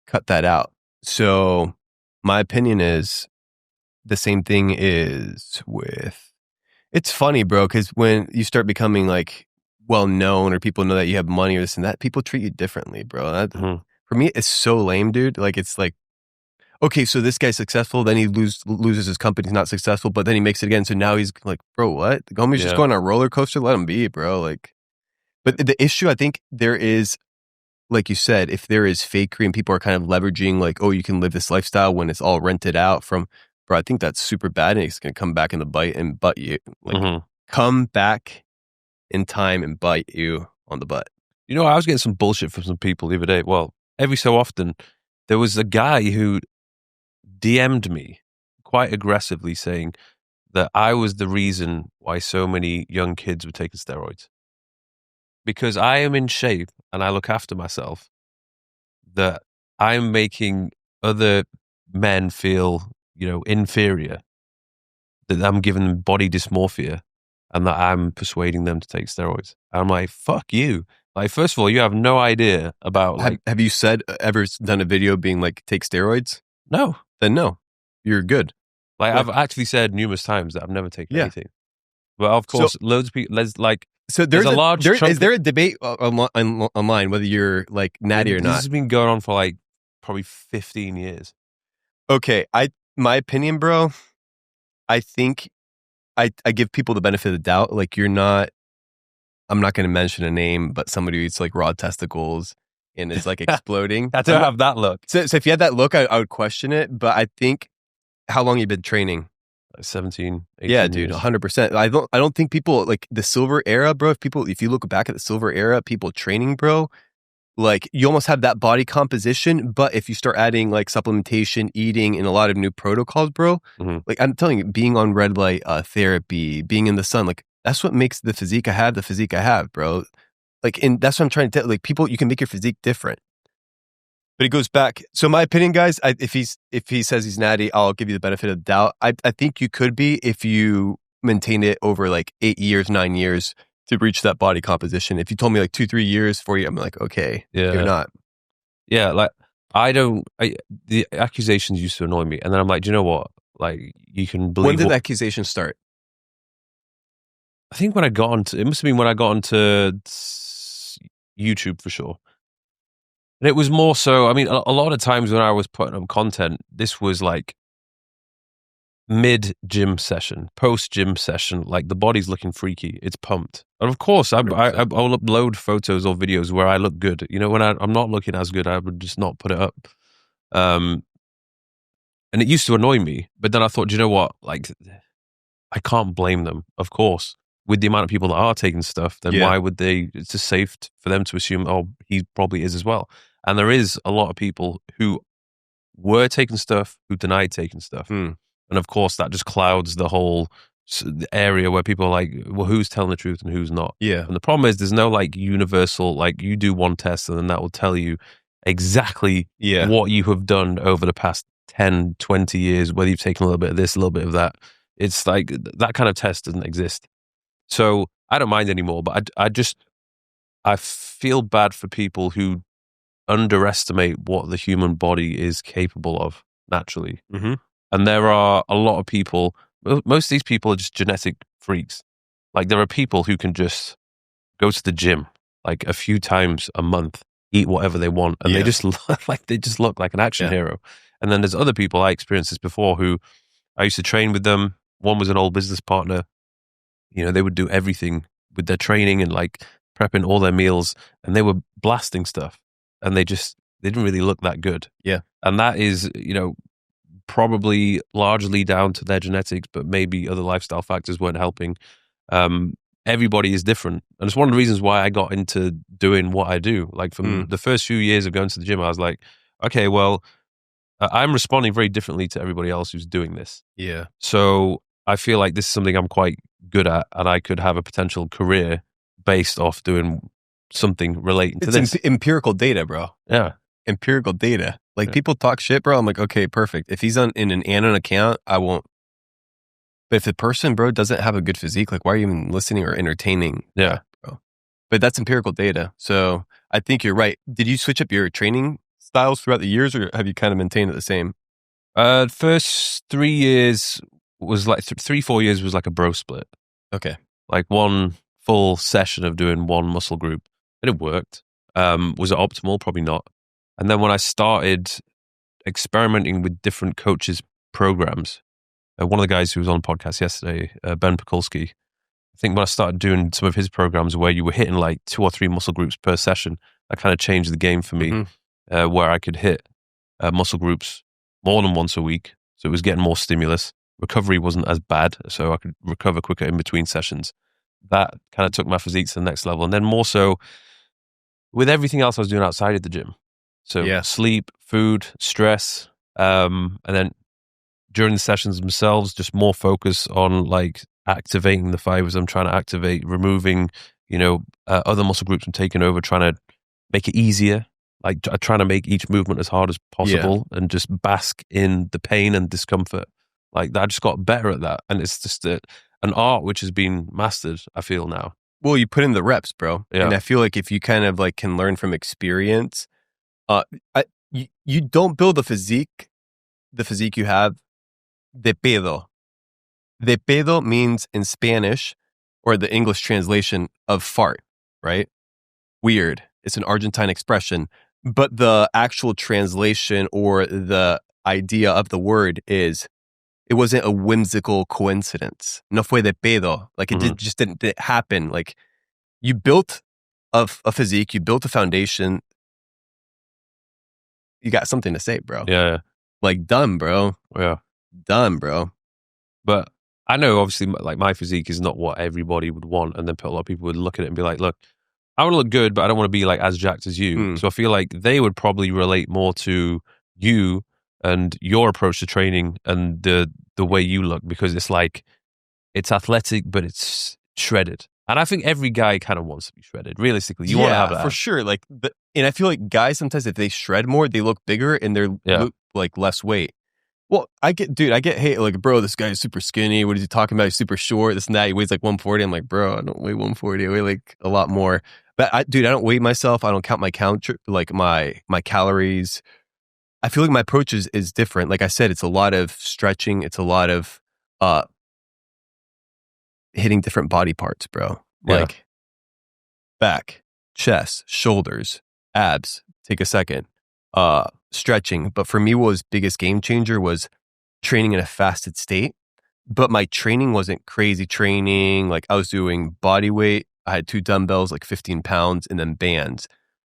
cut that out. So my opinion is the same thing is with, it's funny, bro, because when you start becoming like well known or people know that you have money or this and that, people treat you differently, bro. That, for me, it's so lame, dude. Like, it's like, okay, so this guy's successful, then he loses his company, he's not successful, but then he makes it again. So now he's like, bro, what? The homie's just going on a roller coaster. Let him be, bro. Like, but the issue, I think there is, like you said, if there is fakery and people are kind of leveraging like, oh, you can live this lifestyle when it's all rented out from, bro, I think that's super bad and it's going to come back in the bite and butt you. Like, come back in time and bite you on the butt. You know, I was getting some bullshit from some people the other day. Well, every so often, there was a guy who DM'd me quite aggressively saying that I was the reason why so many young kids were taking steroids. Because I am in shape and I look after myself, that I'm making other men feel, you know, inferior, that I'm giving them body dysmorphia, and that I'm persuading them to take steroids. I'm like, fuck you. Like, first of all, you have no idea about like... Have you ever done a video being like, take steroids? No. Then no. You're good. Like, I've actually said numerous times that I've never taken anything. But of course, loads of people, like... So is there a debate online whether you're like natty or not? This has been going on for like probably 15 years. Okay, my opinion, bro, I think I give people the benefit of the doubt. Like, you're not, I'm not going to mention a name, but somebody who eats like raw testicles and is like exploding. I don't have that look. So if you had that look, I would question it. But I think, how long you been training? 17, 18 yeah, dude, years. 100%. I don't think people like the silver era, bro. If you look back at the silver era, people training, bro, like you almost have that body composition. But if you start adding like supplementation, eating, and a lot of new protocols, bro, like I'm telling you, being on red light therapy, being in the sun, like that's what makes the physique I have, bro. Like, and that's what I'm trying to tell. Like, people, you can make your physique different. But it goes back. So my opinion, guys, if he says he's natty, I'll give you the benefit of the doubt. I think you could be if you maintain it over like 8 years, 9 years to reach that body composition. If you told me like 2-3 years, 4 years, I'm like, okay, you're not. Yeah, like the accusations used to annoy me, and then I'm like, do you know what? Like, you can believe. When did the accusations start? I think when I got onto, it must have been when I got onto YouTube for sure. And it was more so, I mean, a lot of times when I was putting up content, this was like mid-gym session, post-gym session, like the body's looking freaky, it's pumped. And of course, I'll upload photos or videos where I look good. You know, when I'm not looking as good, I would just not put it up. And it used to annoy me, but then I thought, do you know what? Like, I can't blame them, of course. With the amount of people that are taking stuff, then why would they? It's just safe for them to assume, oh, he probably is as well. And there is a lot of people who were taking stuff, who denied taking stuff. And of course, that just clouds the whole area where people are like, well, who's telling the truth and who's not? Yeah. And the problem is there's no like universal, like you do one test and then that will tell you exactly what you have done over the past 10, 20 years, whether you've taken a little bit of this, a little bit of that. It's like that kind of test doesn't exist. So I don't mind anymore, but I feel bad for people who underestimate what the human body is capable of naturally. And there are a lot of people, most of these people are just genetic freaks. Like, there are people who can just go to the gym like a few times a month, eat whatever they want, and they just look like an action hero. And then there's other people, I experienced this before, who I used to train with them. One was an old business partner. You know, they would do everything with their training and like prepping all their meals, and they were blasting stuff, and they didn't really look that good. Yeah. And that is, you know, probably largely down to their genetics, but maybe other lifestyle factors weren't helping. Everybody is different. And it's one of the reasons why I got into doing what I do. Like, from the first few years of going to the gym, I was like, okay, well, I'm responding very differently to everybody else who's doing this. Yeah. So I feel like this is something I'm quite good at, and I could have a potential career based off doing something relating to this. Empirical data, bro. Yeah. Empirical data. Like people talk shit, bro. I'm like, okay, perfect. If he's in an Anon account, I won't. But if the person, bro, doesn't have a good physique, like why are you even listening or entertaining? Yeah. Bro. But that's empirical data. So I think you're right. Did you switch up your training styles throughout the years, or have you kind of maintained it the same? First 3 years was like 3-4 years was like a bro split. Okay. Like one full session of doing one muscle group, and it worked. Was it optimal? Probably not. And then when I started experimenting with different coaches' programs, one of the guys who was on the podcast yesterday, Ben Pekulski, I think when I started doing some of his programs where you were hitting like 2 or 3 muscle groups per session, that kind of changed the game for me, where I could hit muscle groups more than once a week. So it was getting more stimulus. Recovery wasn't as bad, so I could recover quicker in between sessions. That kind of took my physique to the next level. And then more so with everything else I was doing outside of the gym. So sleep, food, stress, and then during the sessions themselves, just more focus on like activating the fibers I'm trying to activate, removing, other muscle groups I'm taking over, trying to make it easier, like trying to make each movement as hard as possible and just bask in the pain and discomfort. Like I just got better at that. And it's just an art which has been mastered, I feel now. Well, you put in the reps, bro. Yeah. And I feel like if you kind of like can learn from experience, you don't build the physique you have de pedo. De pedo means in Spanish, or the English translation of fart, right? Weird. It's an Argentine expression, but the actual translation or the idea of the word is it wasn't a whimsical coincidence. No fue de pedo. Like it just didn't happen. Like you built a physique, you built a foundation. You got something to say, bro. Yeah. Like done, bro. Yeah. Done, bro. But I know obviously like my physique is not what everybody would want. And then a lot of people would look at it and be like, look, I want to look good, but I don't want to be like as jacked as you. So I feel like they would probably relate more to you and your approach to training and the way you look, because it's like, it's athletic, but it's shredded. And I think every guy kind of wants to be shredded. Realistically, you want to have that. For sure. Like, and I feel like guys sometimes if they shred more, they look bigger and they're look like less weight. Well, I get hate like, bro, this guy is super skinny. What is he talking about? He's super short. This and that. He weighs like 140. I'm like, bro, I don't weigh 140. I weigh like a lot more. But I don't weigh myself. I don't count my calories. I feel like my approach is different. Like I said, it's a lot of stretching. It's a lot of hitting different body parts, bro. Like back, chest, shoulders, abs. Take a second. Stretching. But for me, what was biggest game changer was training in a fasted state. But my training wasn't crazy training. Like I was doing body weight. I had 2 dumbbells, like 15 pounds, and then bands.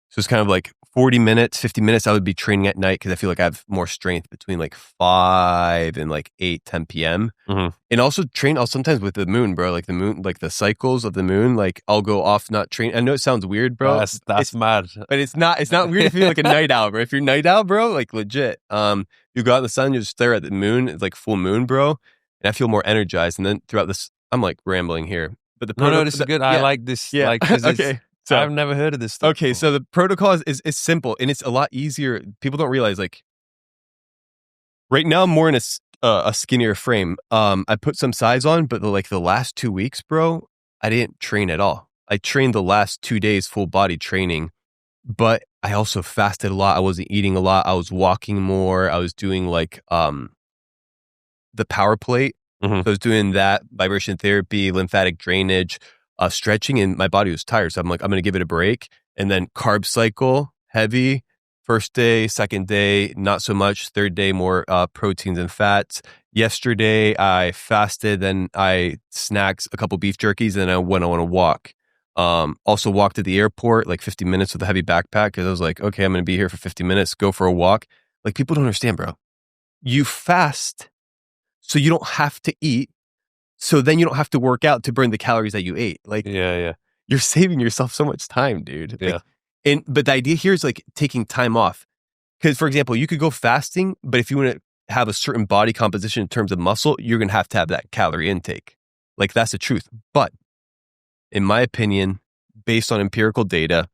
So it's kind of like 40 minutes, 50 minutes, I would be training at night because I feel like I have more strength between like 5 and like 8, 10 p.m. And also I'll sometimes with the moon, bro, like the moon, like the cycles of the moon, like I'll go off not train. I know it sounds weird, bro. That's mad. But it's not weird if you're like a night owl, bro. If you're night owl, bro, like legit. You go out in the sun, you just stare at the moon, it's like full moon, bro. And I feel more energized. And then throughout this, I'm like rambling here. But this is good. I like this. Yeah. Like, okay. So, I've never heard of this stuff. Okay, so the protocol is simple and it's a lot easier. People don't realize, like, right now I'm more in a skinnier frame. I put some size on, but the last 2 weeks, bro, I didn't train at all. I trained the last 2 days full body training, but I also fasted a lot. I wasn't eating a lot. I was walking more. I was doing like the power plate. So I was doing that, vibration therapy, lymphatic drainage, stretching, and my body was tired. So I'm like, I'm going to give it a break. And then carb cycle, heavy. First day, second day, not so much. Third day, more proteins and fats. Yesterday, I fasted. Then I snacked a couple beef jerkies. And then I went on a walk. Also walked to the airport, like 50 minutes with a heavy backpack. Because I was like, okay, I'm going to be here for 50 minutes. Go for a walk. Like, people don't understand, bro. You fast so you don't have to eat. So then you don't have to work out to burn the calories that you ate. Like, you're saving yourself so much time, dude. Like, but the idea here is like taking time off. Because, for example, you could go fasting, but if you want to have a certain body composition in terms of muscle, you're going to have that calorie intake. Like, that's the truth. But in my opinion, based on empirical data,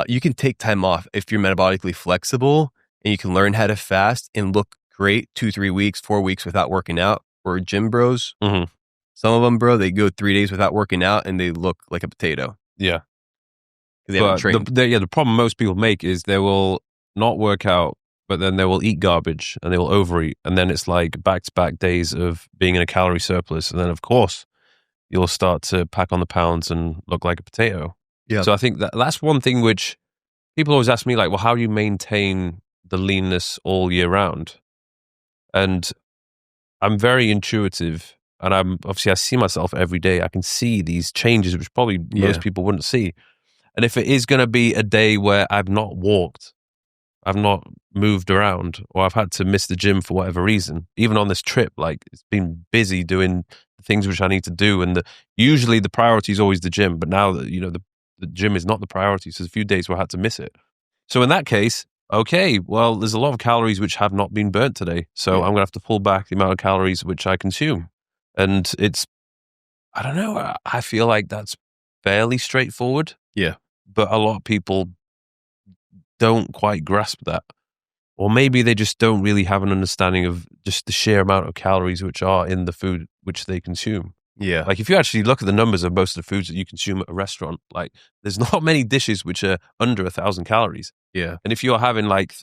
you can take time off if you're metabolically flexible and you can learn how to fast and look great 2, 3 weeks, 4 weeks without working out. Or gym bros, some of them, bro, they go 3 days without working out and they look like a potato. Yeah. They haven't trained. The problem most people make is they will not work out, but then they will eat garbage and they will overeat. And then it's like back-to-back days of being in a calorie surplus. And then, of course, you'll start to pack on the pounds and look like a potato. Yeah. So I think that's one thing which people always ask me, like, well, how do you maintain the leanness all year round? And I'm very intuitive, and I see myself every day. I can see these changes, which probably most people wouldn't see. And if it is going to be a day where I've not walked, I've not moved around, or I've had to miss the gym for whatever reason, even on this trip, like it's been busy doing the things which I need to do. And usually the priority is always the gym, but now that, the gym is not the priority. So there's a few days where I had to miss it. So in that case, okay, well, there's a lot of calories which have not been burnt today. So I'm going to have to pull back the amount of calories which I consume. And I don't know, I feel like that's fairly straightforward. Yeah. But a lot of people don't quite grasp that. Or maybe they just don't really have an understanding of just the sheer amount of calories which are in the food which they consume. Yeah. Like if you actually look at the numbers of most of the foods that you consume at a restaurant, like there's not many dishes which are under 1,000 calories. Yeah. And if you're having like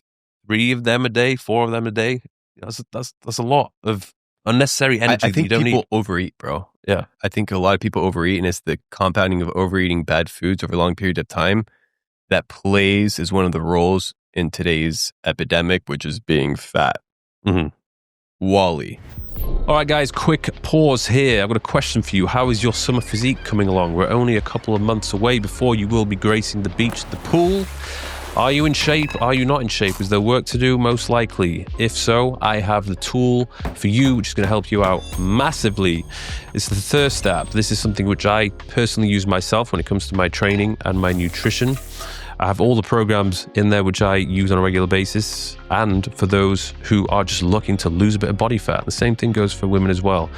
3 of them a day, 4 of them a day, that's a lot of unnecessary energy. I think you don't people need. overeat, bro. Yeah. I think a lot of people overeat, and it's the compounding of overeating bad foods over a long period of time that plays as one of the roles in today's epidemic, which is being fat. Wally. All right, guys, quick pause here. I've got a question for you. How is your summer physique coming along? We're only a couple of months away before you will be gracing the beach, the pool. Are you in shape? Are you not in shape? Is there work to do? Most likely. If so, I have the tool for you, which is going to help you out massively. It's the Thirst app. This is something which I personally use myself when it comes to my training and my nutrition. I have all the programs in there which I use on a regular basis, and for those who are just looking to lose a bit of body fat. The same thing goes for women as well.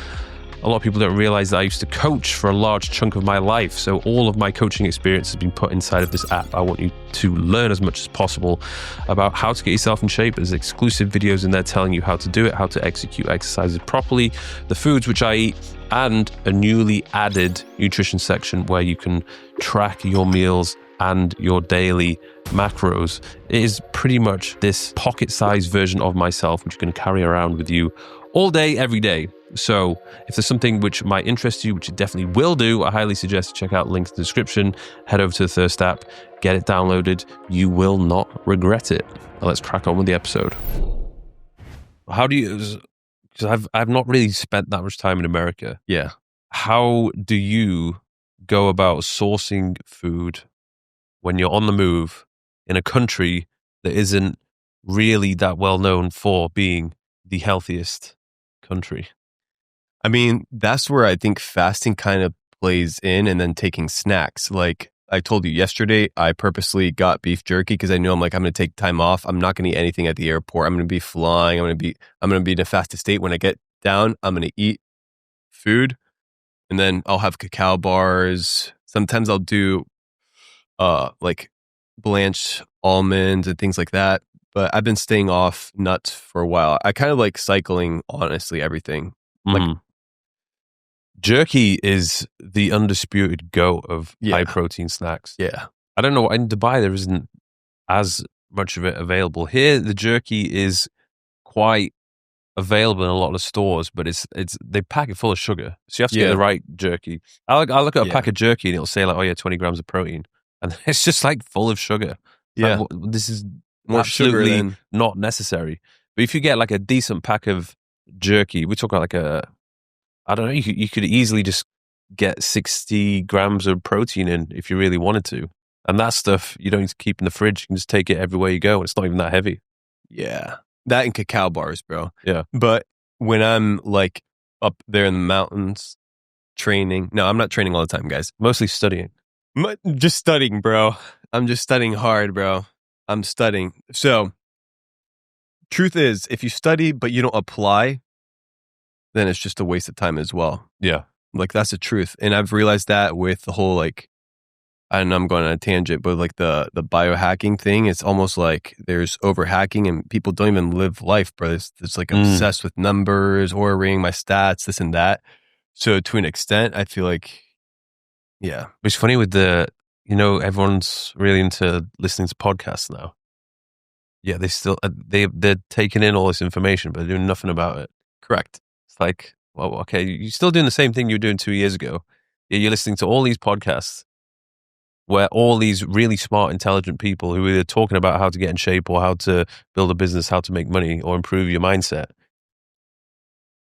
A lot of people don't realize that I used to coach for a large chunk of my life, so all of my coaching experience has been put inside of this app. I want you to learn as much as possible about how to get yourself in shape. There's exclusive videos in there telling you how to do it, how to execute exercises properly, the foods which I eat, and a newly added nutrition section where you can track your meals and your daily macros. It is pretty much this pocket-sized version of myself, which you can carry around with you all day, every day. So if there's something which might interest you, which it definitely will do, I highly suggest you check out links in the description, head over to the Thirst app, get it downloaded. You will not regret it. Now let's crack on with the episode. How do you, because I've not really spent that much time in America. Yeah. How do you go about sourcing food when you're on the move in a country that isn't really that well known for being the healthiest country? I mean, that's where I think fasting kind of plays in, and then taking snacks. Like I told you yesterday, I purposely got beef jerky because I know I'm going to take time off. I'm not going to eat anything at the airport. I'm going to be flying. I'm going to be in a fasted state. When I get down, I'm going to eat food, and then I'll have cacao bars. Sometimes I'll do like blanched almonds and things like that. But I've been staying off nuts for a while. I kind of like cycling, honestly, everything. Like jerky is the undisputed GOAT of high protein snacks. Yeah. I don't know why in Dubai there isn't as much of it available. Here the jerky is quite available in a lot of stores, but it's they pack it full of sugar. So you have to get the right jerky. I look at a pack of jerky and it'll say like, oh yeah, 20 grams of protein. And it's just like full of sugar. Yeah. Like, this is more absolutely sugar than not necessary. But if you get like a decent pack of jerky, we're talking like I don't know, you could easily just get 60 grams of protein in if you really wanted to. And that stuff you don't need to keep in the fridge. You can just take it everywhere you go. And it's not even that heavy. Yeah. That and cacao bars, bro. Yeah. But when I'm like up there in the mountains training, no, I'm not training all the time, guys. Mostly studying. Just studying, bro. I'm just studying hard, bro. I'm studying. So truth is, if you study but you don't apply, then it's just a waste of time as well. Yeah. Like, that's the truth. And I've realized that with the whole, like, I know I'm going on a tangent, but like the biohacking thing, it's almost like there's overhacking and people don't even live life, bro. It's like obsessed with numbers, Oura-ring, my stats, this and that. So to an extent, I feel like, yeah. It's funny with everyone's really into listening to podcasts now. Yeah, they still, they're taking in all this information, but they're doing nothing about it. Correct. It's like, well, okay, you're still doing the same thing you were doing 2 years ago. You're listening to all these podcasts where all these really smart, intelligent people who are either talking about how to get in shape or how to build a business, how to make money or improve your mindset.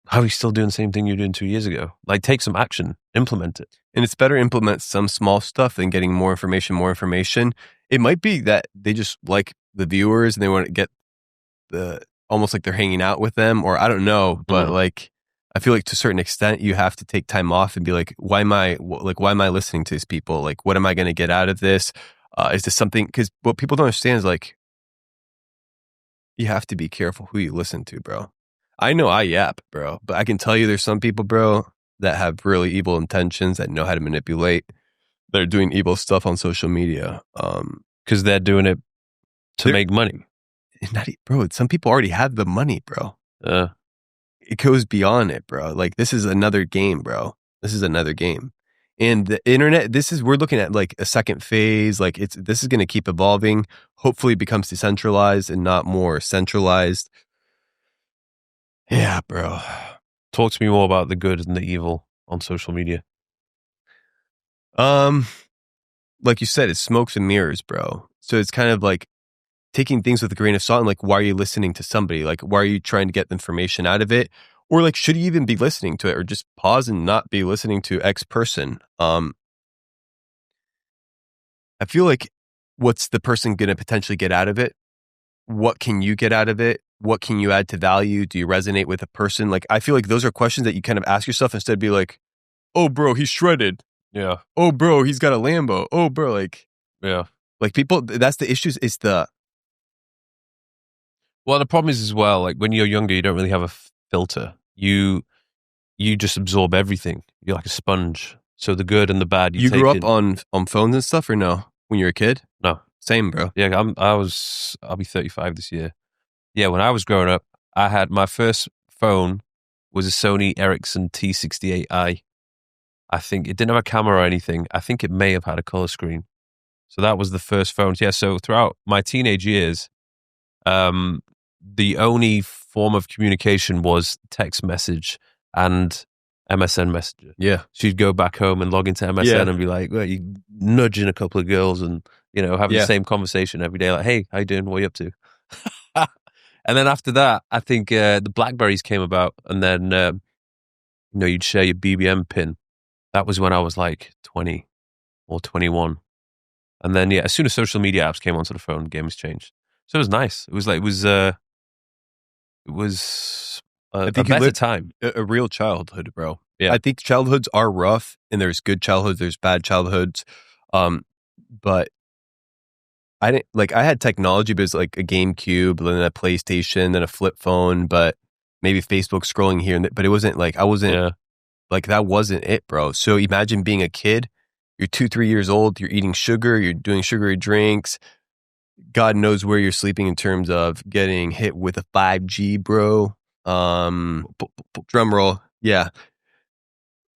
How are you still doing the same thing you were doing 2 years ago? Like, take some action, implement it. And it's better implement some small stuff than getting more information. It might be that they just like the viewers and they want to get almost like they're hanging out with them, or I don't know, but like, I feel like to a certain extent, you have to take time off and be like, why am I listening to these people? Like, what am I going to get out of this? Is this something? Because what people don't understand is like, you have to be careful who you listen to, bro. I know I yap, bro, but I can tell you there's some people, bro, that have really evil intentions, that know how to manipulate. They're doing evil stuff on social media. Because they're doing it to make money. Bro, some people already have the money, bro. It goes beyond it, bro. Like, this is another game, bro. This is another game. And the internet, we're looking at like a second phase. Like, this is going to keep evolving. Hopefully it becomes decentralized and not more centralized. Yeah, bro. Talk to me more about the good and the evil on social media. Like you said, it's smokes and mirrors, bro. So it's kind of like taking things with a grain of salt, and like, why are you listening to somebody? Like, why are you trying to get the information out of it? Or like, should you even be listening to it, or just pause and not be listening to X person? I feel like, what's the person going to potentially get out of it? What can you get out of it? What can you add to value? Do you resonate with a person? Like, I feel like those are questions that you kind of ask yourself instead of be like, oh, bro, he's shredded. Yeah. Oh, bro, he's got a Lambo. Oh, bro, like, yeah. Like, people, that's the issues. It's well, the problem is as well, like, when you're younger, you don't really have a filter. You just absorb everything. You're like a sponge. So the good and the bad. You grew up on phones and stuff, or no? When you were a kid? No. Same, bro. Yeah, I'll be 35 this year. Yeah, when I was growing up, I had my first phone was a Sony Ericsson T68i. I think it didn't have a camera or anything. I think it may have had a color screen. So that was the first phone. Yeah, so throughout my teenage years, the only form of communication was text message and MSN Messenger. Yeah. So you'd go back home and log into MSN and be like, well, you nudging a couple of girls and, having the same conversation every day. Like, hey, how you doing? What are you up to? And then after that, I think the Blackberries came about, and then, you'd share your BBM pin. That was when I was like 20 or 21. And then, as soon as social media apps came onto the phone, the game has changed. So it was nice. It was a better time. A real childhood, bro. Yeah. I think childhoods are rough, and there's good childhoods, there's bad childhoods. But I had technology, but it was like a GameCube, then a PlayStation, then a flip phone, but maybe Facebook scrolling here. But it wasn't like, like, that wasn't it, bro. So imagine being a kid, you're 2-3 years old, you're eating sugar, you're doing sugary drinks. God knows where you're sleeping in terms of getting hit with a 5G, bro. Drum roll. Yeah.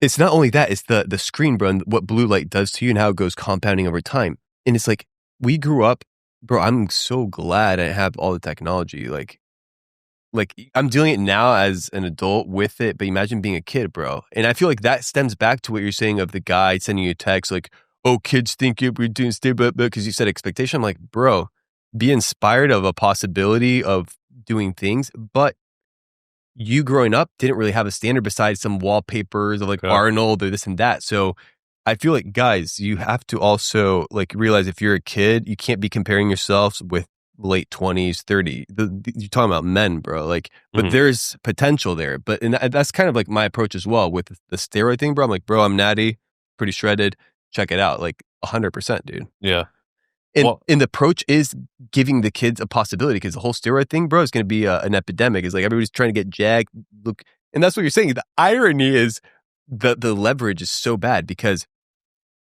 It's not only that, it's the screen, bro, and what blue light does to you and how it goes compounding over time. And it's like, we grew up, bro, I'm so glad I have all the technology. Like I'm doing it now as an adult with it, but imagine being a kid, bro. And I feel like that stems back to what you're saying of the guy sending you a text like, oh, kids think you're doing stupid because you said expectation. I'm like, bro, be inspired of a possibility of doing things, but you growing up didn't really have a standard besides some wallpapers of like Arnold or this and that. So I feel like, guys, you have to also like realize if you're a kid, you can't be comparing yourselves with late 20s, 30. You're talking about men, bro. Like, but there's potential there. But that's kind of like my approach as well with the steroid thing, bro. I'm like, bro, I'm natty, pretty shredded. Check it out. Like 100%, dude. Yeah. And the approach is giving the kids a possibility, because the whole steroid thing, bro, is going to be an epidemic. It's like everybody's trying to get jacked. Look, and that's what you're saying. The irony is the leverage is so bad, because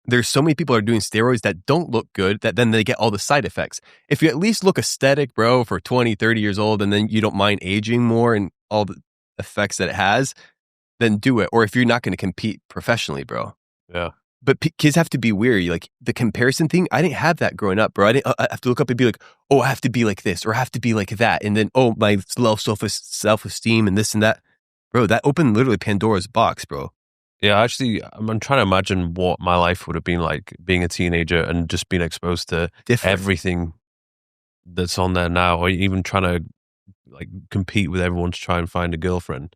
there's so many people are doing steroids that don't look good, that then they get all the side effects. If you at least look aesthetic, bro, for 20, 30 years old, and then you don't mind aging more and all the effects that it has, then do it. Or if you're not going to compete professionally, bro. Yeah. But kids have to be weary. Like the comparison thing, I didn't have that growing up, bro. I have to look up and be like, oh, I have to be like this, or I have to be like that. And then, oh, my low self-esteem and this and that. Bro, that opened literally Pandora's box, bro. Yeah, actually, I'm trying to imagine what my life would have been like being a teenager and just being exposed to everything that's on there now, or even trying to like compete with everyone to try and find a girlfriend.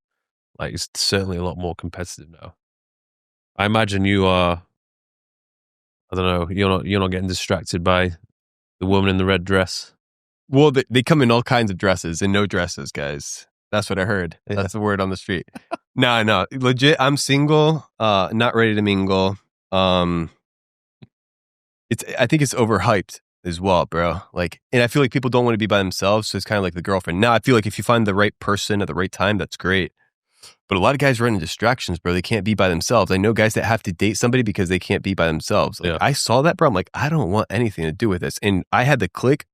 Like, it's certainly a lot more competitive now. I imagine you are, I don't know, you're not getting distracted by the woman in the red dress. Well, they come in all kinds of dresses and no dresses, guys. That's what I heard. Yeah. That's the word on the street. No, legit. I'm single, not ready to mingle. I think it's overhyped as well, bro. Like, and I feel like people don't want to be by themselves, so it's kind of like the girlfriend. Now, I feel like if you find the right person at the right time, that's great. But a lot of guys run into distractions, bro. They can't be by themselves. I know guys that have to date somebody because they can't be by themselves. Like, yeah. I saw that, bro. I'm like, I don't want anything to do with this. And I had the click.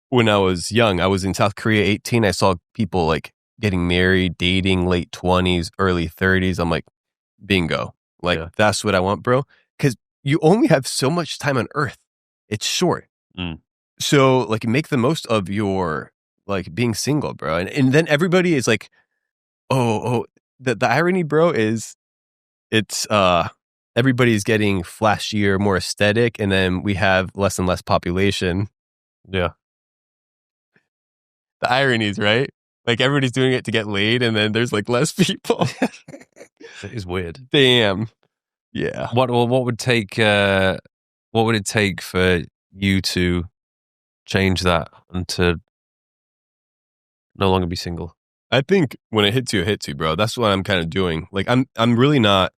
When I was young, I was in South Korea, 18. I saw people like getting married, dating, late 20s, early 30s. I'm like, bingo. Like, that's what I want, bro. Because you only have so much time on earth. It's short. So, like, make the most of your, like, being single, bro. And then everybody is like, the irony, bro, is it's, everybody's getting flashier, more aesthetic, and then we have less and less population. Yeah. The ironies, right? Like everybody's doing it to get laid, and then there's like less people. It is weird. Damn. Yeah. What would it take for you to change that and to no longer be single? I think when it hits you, bro. That's what I'm kind of doing. Like I'm really not,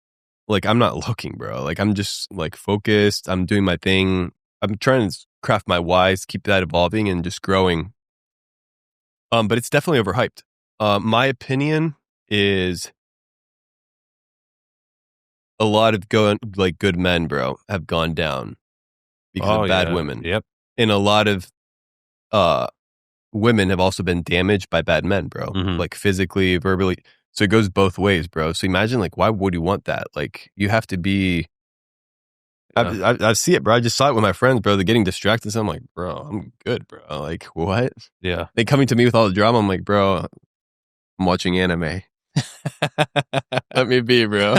like, I'm not looking, bro. Like I'm just like focused. I'm doing my thing. I'm trying to craft my whys, keep that evolving and just growing. But it's definitely overhyped. My opinion is a lot of good men, bro, have gone down because of bad women. Yep. And a lot of women have also been damaged by bad men, bro. Like physically, verbally. So it goes both ways, bro. So imagine, like, why would you want that? Like, you have to be. I see it, bro. I just saw it with my friends, bro. They're getting distracted. So I'm like, bro, I'm good, bro. Like, what? Yeah. They coming to me with all the drama. I'm like, bro, I'm watching anime. Let me be, bro.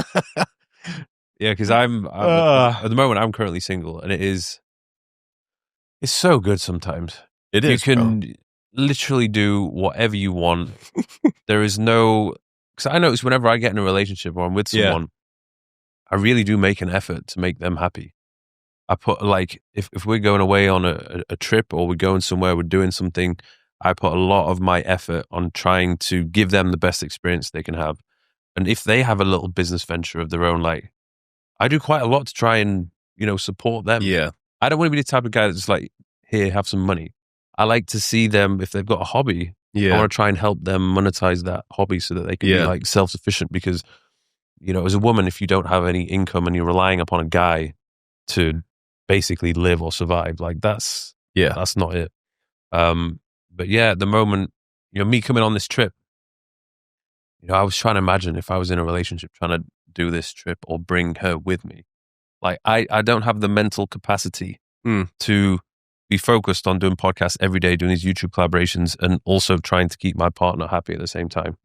Yeah, because I'm at the moment I'm currently single, and it's so good sometimes. It is. You can literally do whatever you want. There is no, because I notice whenever I get in a relationship or I'm with someone, I really do make an effort to make them happy. I put, like, if we're going away on a trip or we're going somewhere, we're doing something, I put a lot of my effort on trying to give them the best experience they can have. And if they have a little business venture of their own, like, I do quite a lot to try and, support them. Yeah. I don't want to be the type of guy that's like, here, have some money. I like to see them, if they've got a hobby, I want to try and help them monetize that hobby so that they can be like self-sufficient, because, as a woman, if you don't have any income and you're relying upon a guy to basically live or survive, like that's not it. But yeah, at the moment, me coming on this trip, I was trying to imagine if I was in a relationship trying to do this trip or bring her with me. Like, I don't have the mental capacity to be focused on doing podcasts every day, doing these YouTube collaborations, and also trying to keep my partner happy at the same time.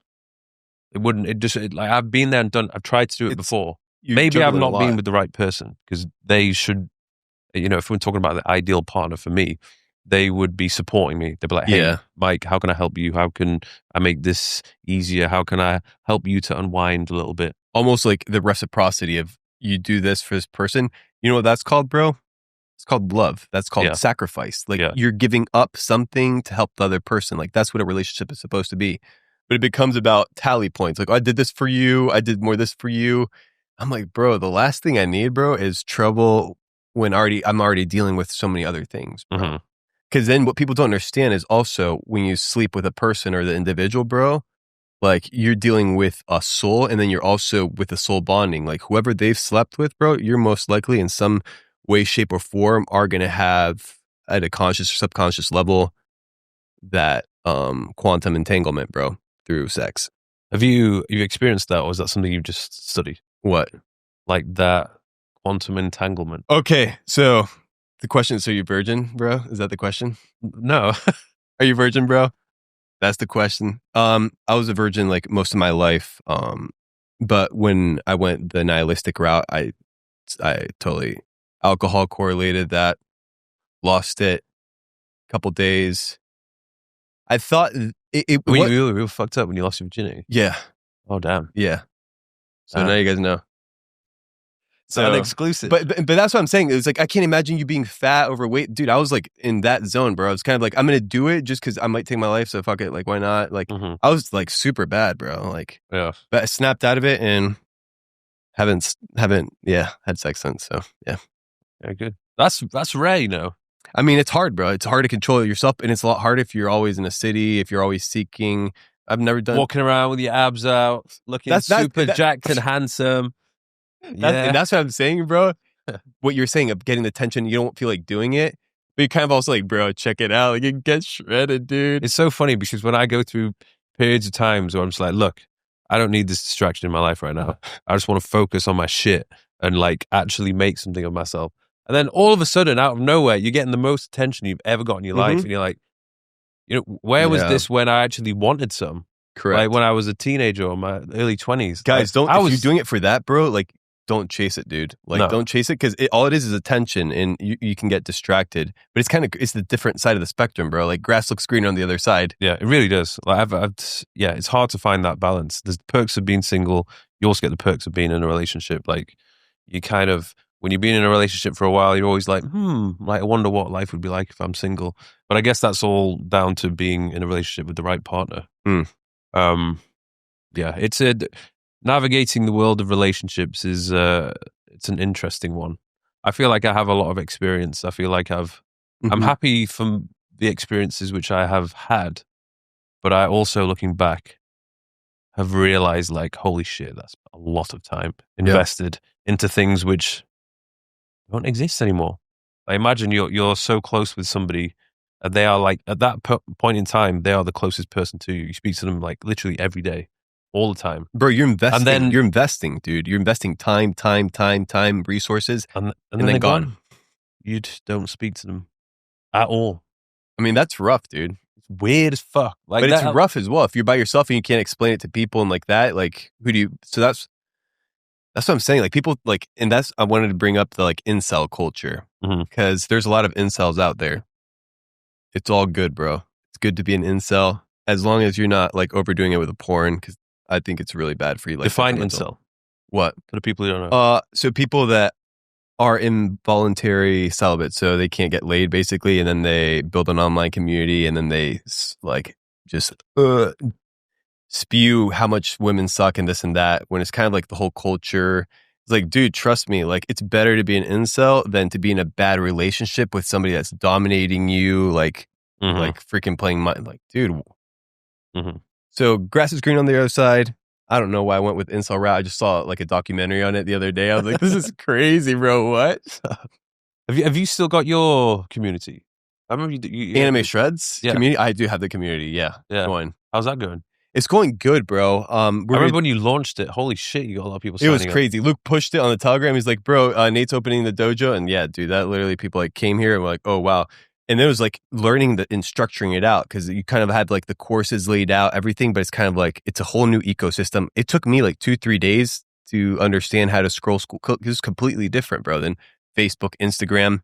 I've been there and done, I've tried to do it before. Maybe I've not been with the right person, because they should, if we're talking about the ideal partner for me, they would be supporting me. They'd be like, hey, Mike, how can I help you? How can I make this easier? How can I help you to unwind a little bit? Almost like the reciprocity of, you do this for this person. You know what that's called, bro? It's called love. That's called sacrifice. Like, you're giving up something to help the other person. Like, that's what a relationship is supposed to be. But it becomes about tally points. Like, oh, I did this for you. I did more this for you. I'm like, bro, the last thing I need, bro, is trouble when I'm already dealing with so many other things, bro. Mm-hmm. Because then what people don't understand is also when you sleep with a person or the individual, bro, like you're dealing with a soul, and then you're also with the soul bonding. Like whoever they've slept with, bro, you're most likely in some way, shape, or form are going to have at a conscious or subconscious level that quantum entanglement, bro, through sex. Have you experienced that, or is that something you've just studied? What? Like that quantum entanglement? Okay, so the question is, so you virgin, bro? Is that the question? No. Are you virgin, bro? That's the question. I was a virgin like most of my life. But when I went the nihilistic route, I totally alcohol correlated that, lost it a couple days. I thought it You were fucked up when you lost your virginity. Yeah. Oh damn. Yeah. So now you guys know. So exclusive. But that's what I'm saying. It's like I can't imagine you being fat, overweight. Dude, I was like in that zone, bro. I was kind of like, I'm gonna do it just because I might take my life, so fuck it. Like, why not? Like I was like super bad, bro. Like yeah. But I snapped out of it and haven't had sex since. So yeah. Very good. That's rare, you know. I mean, it's hard, bro. It's hard to control yourself, and it's a lot harder if you're always in a city, if you're always seeking. I've never done walking around with your abs out, looking super jacked and handsome. And that's what I'm saying, bro. What you're saying of getting the attention, you don't feel like doing it, but you kind of also like, bro, check it out. Like, you get shredded, dude. It's so funny because when I go through periods of times where I'm just like, look, I don't need this distraction in my life right now. I just want to focus on my shit and like actually make something of myself. And then all of a sudden, out of nowhere, you're getting the most attention you've ever got in your life. And you're like, you know, where was this when I actually wanted some? Correct. Like when I was a teenager or in my early 20s. Guys, if you're doing it for that, bro, like, don't chase it, dude. Like, don't chase it, because all it is attention, and you can get distracted. But it's the different side of the spectrum, bro. Like, grass looks greener on the other side. Yeah, it really does. Like, it's hard to find that balance. There's the perks of being single. You also get the perks of being in a relationship. Like, you kind of, when you've been in a relationship for a while, you're always like, like, I wonder what life would be like if I'm single. But I guess that's all down to being in a relationship with the right partner. Yeah, navigating the world of relationships is it's an interesting one. I feel like I have a lot of experience. I feel like I'm happy from the experiences which I have had, but I also, looking back, have realized like, holy shit, that's a lot of time invested into things which don't exist anymore. I imagine you're so close with somebody, and they are like, at that point in time, they are the closest person to you. You speak to them like literally every day. All the time, bro. You're investing. You're investing, dude. You're investing time, resources, and then gone. You just don't speak to them at all. I mean, that's rough, dude. It's weird as fuck. Like, but it's rough as well if you're by yourself and you can't explain it to people and like that. Like, who do you? So that's what I'm saying. Like, people like, and I wanted to bring up the like incel culture, because there's a lot of incels out there. It's all good, bro. It's good to be an incel as long as you're not like overdoing it with a porn, because I think it's really bad for you. Like, define incel. What? For the people who don't know. So people that are involuntary celibate, so they can't get laid, basically, and then they build an online community, and then they like just spew how much women suck and this and that. When it's kind of like the whole culture. It's like, dude, trust me. Like, it's better to be an incel than to be in a bad relationship with somebody that's dominating you, like freaking playing like, dude. So grass is green on the other side. I don't know why I went with incel route. I just saw like a documentary on it the other day. I was like, this is crazy, bro. What? Have you still got your community? I remember you Anime Shreds community. I do have the community. Yeah. Going. How's that going? It's going good, bro. I remember when you launched it. Holy shit, you got a lot of people signing up. It was crazy. Luke pushed it on the Telegram. He's like, bro, Nate's opening the dojo. And yeah, dude, that literally people like came here and were like, oh, wow. And it was like learning and structuring it out, because you kind of had like the courses laid out, everything, but it's kind of like, it's a whole new ecosystem. It took me like 2-3 days to understand how to scroll school. It's completely different, bro, than Facebook, Instagram.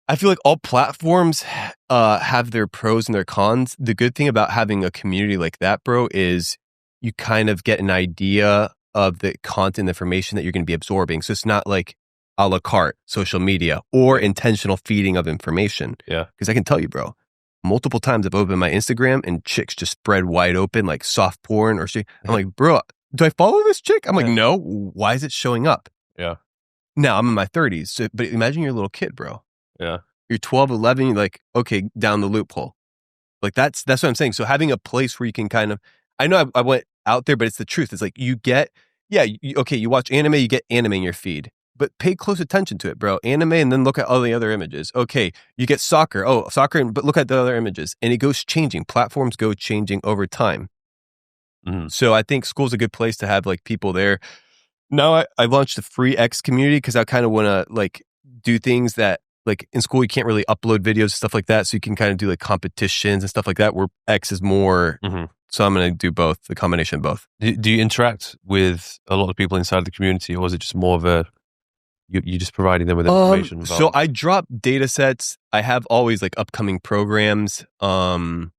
I feel like all platforms have their pros and their cons. The good thing about having a community like that, bro, is you kind of get an idea of the content information that you're going to be absorbing. So it's not like a la carte social media or intentional feeding of information. Yeah. Because I can tell you, bro, multiple times I've opened my Instagram and chicks just spread wide open, like soft porn or shit. I'm like, bro, do I follow this chick? I'm like, no. Why is it showing up? Yeah. Now I'm in my 30s, so, but imagine you're a little kid, bro. Yeah. You're 12, 11, you're like, okay, down the loophole. Like that's what I'm saying. So having a place where you can kind of, I know I went out there, but it's the truth. It's like you get, okay, you watch anime, you get anime in your feed, but pay close attention to it, bro. Anime, and then look at all the other images. Okay, you get soccer. Oh, soccer, but look at the other images. And it goes changing. Platforms go changing over time. Mm. So I think school's a good place to have like people there. Now I launched a free X community because I kind of want to like do things that like in school you can't really upload videos and stuff like that. So you can kind of do like competitions and stuff like that where X is more. Mm-hmm. So I'm going to do both, the combination of both. Do you interact with a lot of people inside the community, or is it just more of a you're just providing them with information? So I drop data sets. I have always like upcoming programs. I'm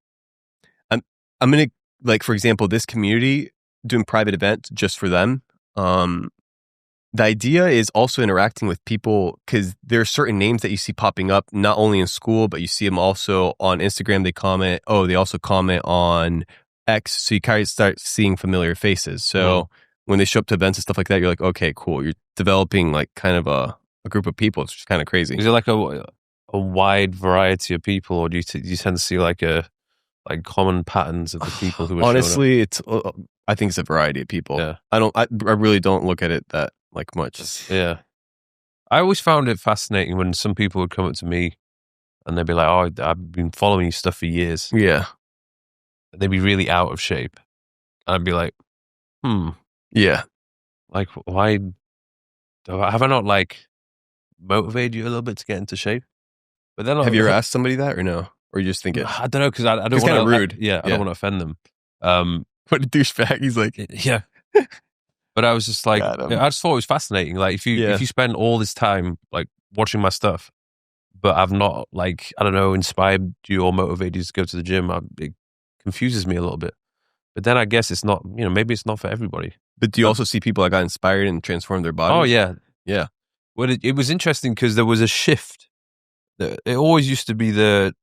going to like, for example, this community doing private events just for them. The idea is also interacting with people because there are certain names that you see popping up, not only in school, but you see them also on Instagram. They comment. Oh, they also comment on X. So you kind of start seeing familiar faces. So when they show up to events and stuff like that, you're like, okay, cool. You're developing like kind of a group of people. It's just kind of crazy. Is it like a wide variety of people, or do you tend to see like common patterns of the people who are honestly, it's I think it's a variety of people. Yeah. I really don't look at it that like much. Yeah. I always found it fascinating when some people would come up to me and they'd be like, oh, I've been following your stuff for years. Yeah. They'd be really out of shape. And I'd be like, yeah. Like, why have I not like motivated you a little bit to get into shape? But then have you ever asked somebody that or no? Or you just think it? I don't know, because I don't want to. It's kind of rude. I don't want to offend them. What a douchebag. He's like, yeah. But I was just like, I just thought it was fascinating. Like, if you spend all this time like watching my stuff, but I've not like, I don't know, inspired you or motivated you to go to the gym, it confuses me a little bit. But then I guess it's not, maybe it's not for everybody. But do you also see people that got inspired and transformed their bodies? Oh yeah, yeah. Well, it was interesting because there was a shift. It always used to be the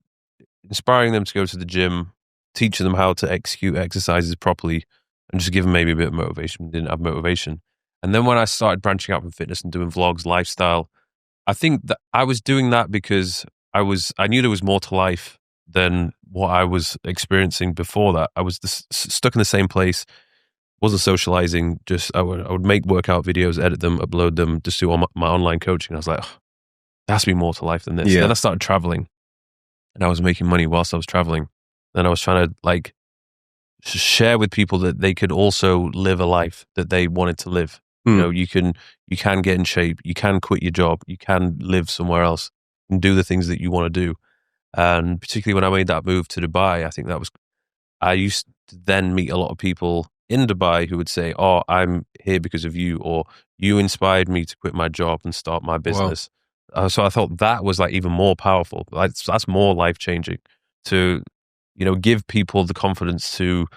inspiring them to go to the gym, teaching them how to execute exercises properly, and just give them maybe a bit of motivation. Didn't have motivation. And then when I started branching out from fitness and doing vlogs, lifestyle, I think that I was doing that because I knew there was more to life than what I was experiencing before that. I was stuck in the same place, wasn't socializing. Just I would make workout videos, edit them, upload them, just do all my online coaching. I was like, oh, there has to be more to life than this. Yeah. Then I started traveling, and I was making money whilst I was traveling. Then I was trying to like share with people that they could also live a life that they wanted to live. You can get in shape, you can quit your job, you can live somewhere else and do the things that you want to do. And particularly when I made that move to Dubai, I think I used to then meet a lot of people in Dubai who would say, oh, I'm here because of you, or you inspired me to quit my job and start my business. Wow. So I thought that was like even more powerful. That's more life-changing to, give people the confidence to,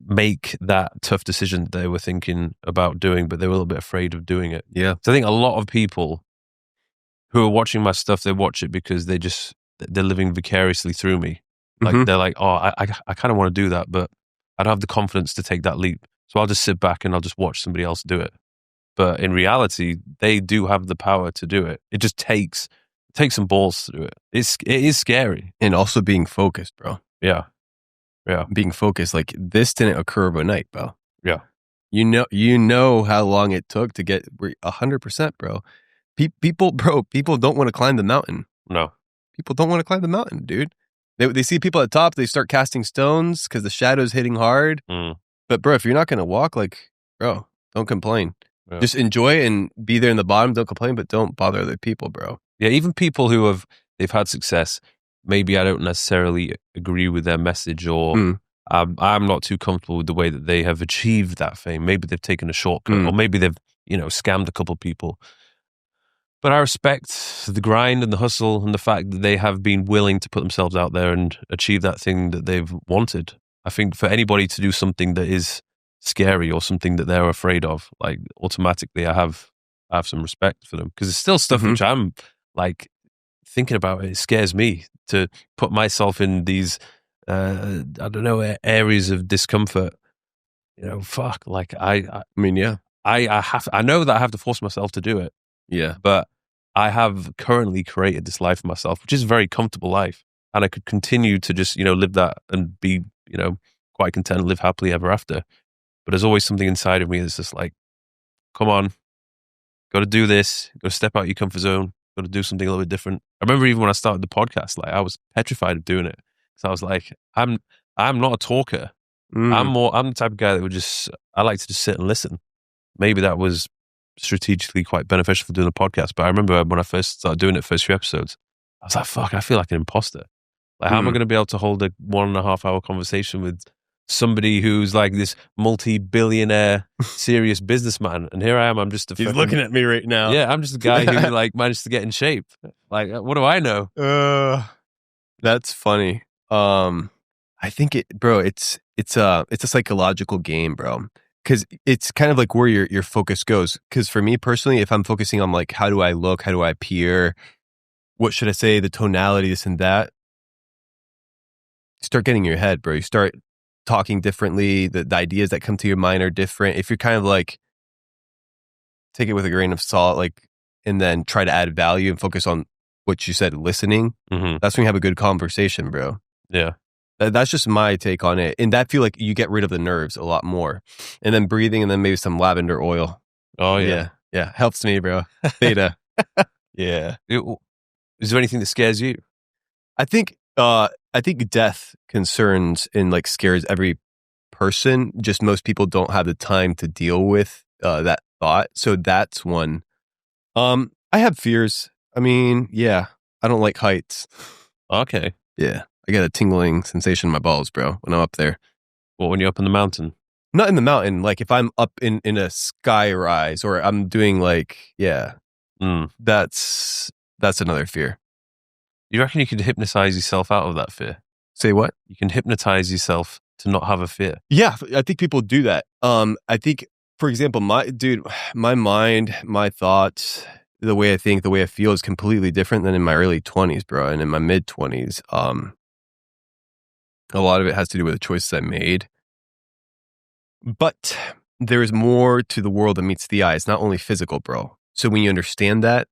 make that tough decision they were thinking about doing, but they were a little bit afraid of doing it. Yeah. So I think a lot of people who are watching my stuff, they watch it because they're living vicariously through me. Like they're like, oh, I kind of want to do that, but I don't have the confidence to take that leap. So I'll just sit back and I'll just watch somebody else do it. But in reality, they do have the power to do it. It just takes some balls to do it. It is scary. And also being focused, bro. Yeah. Yeah. Being focused. Like this didn't occur overnight, bro. Yeah. You know how long it took to get 100%, bro. People don't want to climb the mountain. No. People don't want to climb the mountain, dude. They see people at the top, they start casting stones because the shadow's hitting hard. But bro, if you're not going to walk, like, bro, don't complain. Yeah. Just enjoy and be there in the bottom. Don't complain, but don't bother other people, bro. Yeah, even people who they've had success, maybe I don't necessarily agree with their message, or I'm not too comfortable with the way that they have achieved that fame. Maybe they've taken a shortcut, or maybe they've, scammed a couple people. But I respect the grind and the hustle and the fact that they have been willing to put themselves out there and achieve that thing that they've wanted. I think for anybody to do something that is scary or something that they're afraid of, like automatically I have some respect for them, because it's still stuff which I'm like thinking about. It scares me to put myself in these, I don't know, areas of discomfort. Fuck. Like I mean, yeah. I know that I have to force myself to do it, Yeah. but I have currently created this life for myself, which is a very comfortable life. And I could continue to just, live that and be, quite content, live happily ever after. But there's always something inside of me that's just like, come on, got to do this, got to step out your comfort zone, got to do something a little bit different. I remember even when I started the podcast, like I was petrified of doing it. So I was like, I'm not a talker. I'm the type of guy that I like to just sit and listen. Maybe that was strategically quite beneficial for doing a podcast. But I remember when I first started doing it, first few episodes, I was like, fuck, I feel like an imposter. Like, how am I going to be able to hold a 1.5 hour conversation with somebody who's like this multi-billionaire serious businessman? And here I am, I'm just He's looking at me right now. Yeah, I'm just a guy who like managed to get in shape. Like, what do I know? That's funny. I think it's a psychological game, bro. Because it's kind of like where your focus goes. Because for me personally, if I'm focusing on like, how do I look? How do I appear? What should I say? The tonality, this and that. You start getting in your head, bro. You start talking differently. The ideas that come to your mind are different. If you're kind of like, take it with a grain of salt, like, and then try to add value and focus on what you said, listening. Mm-hmm. That's when you have a good conversation, bro. Yeah. That's just my take on it. And that feel like you get rid of the nerves a lot more. And then breathing and then maybe some lavender oil. Oh, yeah. Yeah. Helps me, bro. Theta. Yeah. Is there anything that scares you? I think death concerns and like scares every person. Just most people don't have the time to deal with that thought. So that's one. I have fears. I mean, yeah. I don't like heights. Okay. Yeah. I get a tingling sensation in my balls, bro, when I'm up there. What, when you're up in the mountain? Not in the mountain. Like if I'm up in a sky rise or I'm doing like, yeah, that's another fear. You reckon you could hypnotize yourself out of that fear? Say what? You can hypnotize yourself to not have a fear. Yeah, I think people do that. I think, for example, my mind, my thoughts, the way I think, the way I feel is completely different than in my early 20s, bro, and in my mid 20s. A lot of it has to do with the choices I made. But there is more to the world than meets the eye. It's not only physical, bro. So when you understand that,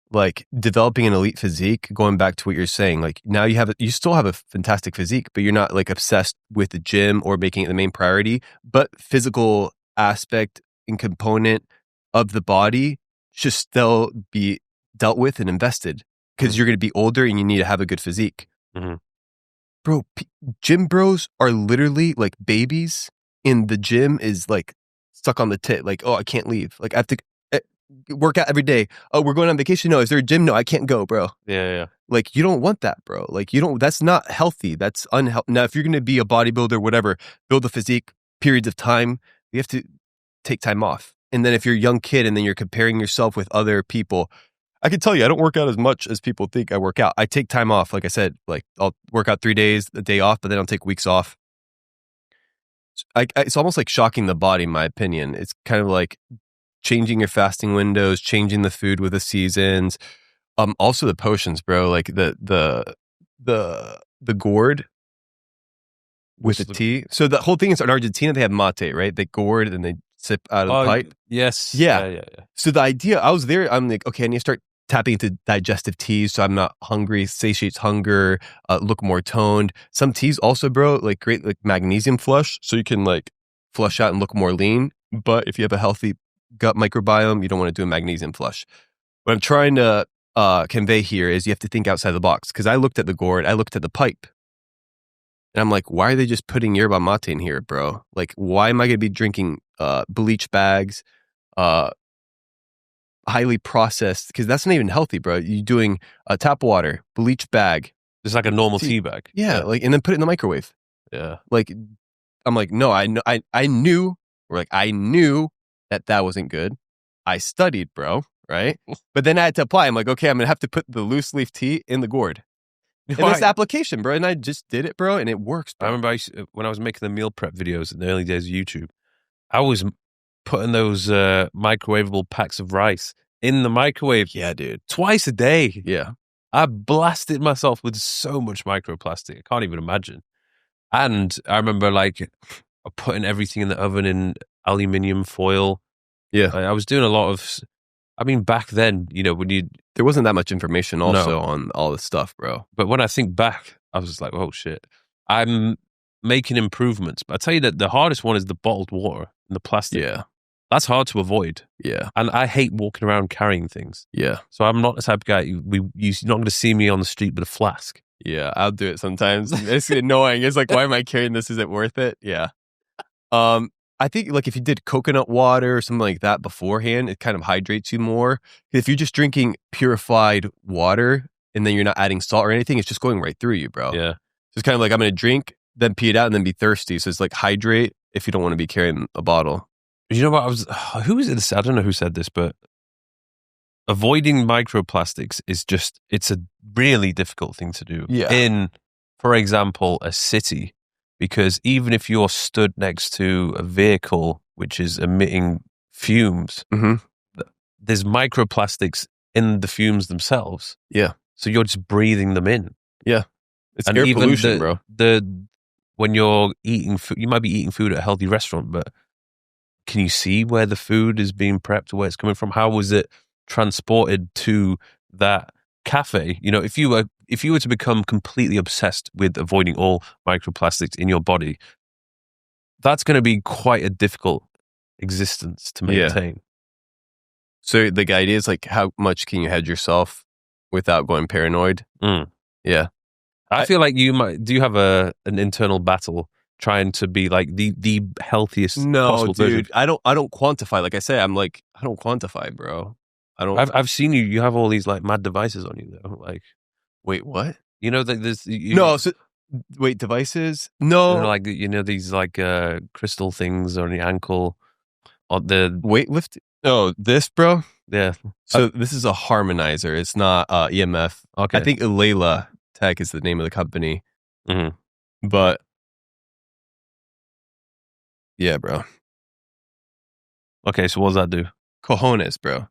like developing an elite physique, going back to what you're saying, like now you still have a fantastic physique, but you're not like obsessed with the gym or making it the main priority. But physical aspect and component of the body should still be dealt with and invested because you're going to be older and you need to have a good physique. Mm-hmm. Bro, gym bros are literally like babies in the gym is like stuck on the tit. Like, oh, I can't leave. Like I have to work out every day. Oh, we're going on vacation. No, is there a gym? No, I can't go, bro. Yeah. Like you don't want that, bro. Like that's not healthy. That's unhealthy. Now, if you're going to be a bodybuilder, whatever, build a physique, periods of time, you have to take time off. And then if you're a young kid and then you're comparing yourself with other people, I can tell you, I don't work out as much as people think I work out. I take time off. Like I said, like I'll work out 3 days, a day off, but then I'll take weeks off. It's almost like shocking the body, in my opinion. It's kind of like changing your fasting windows, changing the food with the seasons. Also the potions, bro. Like the gourd with the tea. So the whole thing is in Argentina, they have mate, right? They gourd and they sip out of the pipe. Yes. Yeah. So the idea, I was there, I'm like, okay, I need to start tapping into digestive teas so I'm not hungry, satiates hunger, look more toned. Some teas also, bro, like great like magnesium flush. So you can like flush out and look more lean. But if you have a healthy gut microbiome, you don't want to do a magnesium flush. What I'm trying to convey here is you have to think outside the box. Because I looked at the gourd, I looked at the pipe. And I'm like, why are they just putting yerba mate in here, bro? Like, why am I going to be drinking bleach bags, highly processed? Because that's not even healthy, bro. You're doing tap water, bleach bag. It's like a normal tea bag. Yeah, like, and then put it in the microwave. Yeah. Like, I'm like, no, I knew that wasn't good. I studied, bro, right? But then I had to apply. I'm like, okay, I'm going to have to put the loose leaf tea in the gourd. And this application, bro. And I just did it, bro. And it works, bro. I remember when I was making the meal prep videos in the early days of YouTube, I was putting those microwavable packs of rice in the microwave. Yeah, dude. Twice a day. Yeah. I blasted myself with so much microplastic. I can't even imagine. And I remember like putting everything in the oven in aluminium foil, Yeah. I was doing a lot of, I mean, back then, there wasn't that much information also on all this stuff, bro. But when I think back, I was like, oh shit, I'm making improvements. But I tell you that the hardest one is the bottled water and the plastic. Yeah. That's hard to avoid. Yeah. And I hate walking around carrying things. Yeah. So I'm not the type of guy, you're not going to see me on the street with a flask. Yeah. I'll do it sometimes. It's annoying. It's like, why am I carrying this? Is it worth it? Yeah. I think like if you did coconut water or something like that beforehand, it kind of hydrates you more. If you're just drinking purified water and then you're not adding salt or anything, it's just going right through you, bro. Yeah. So it's kind of like I'm going to drink, then pee it out and then be thirsty. So it's like hydrate if you don't want to be carrying a bottle. You know what? Who was it? I don't know who said this, but avoiding microplastics is it's a really difficult thing to do. Yeah. In, for example, a city, because even if you're stood next to a vehicle which is emitting fumes, there's microplastics in the fumes themselves. Yeah. So you're just breathing them in. Yeah. It's and air even pollution, bro. When you're eating food, you might be eating food at a healthy restaurant, but can you see where the food is being prepped, where it's coming from? How was it transported to that cafe? If you were to become completely obsessed with avoiding all microplastics in your body, that's going to be quite a difficult existence to maintain. Yeah. So the idea is like, how much can you hedge yourself without going paranoid? Yeah. I feel like you have an internal battle trying to be like the healthiest possible dude, version. I don't quantify. Like I say, I'm like, I don't quantify, bro. I don't. I've seen you have all these like mad devices on you though. Like, wait, what? There's wait, devices? No, like these like crystal things on your ankle, or the weightlifting. Oh, this, bro. Yeah. So this is a harmonizer. It's not EMF. Okay. I think Layla Tech is the name of the company. But yeah, bro. Okay, so what does that do? Cojones, bro.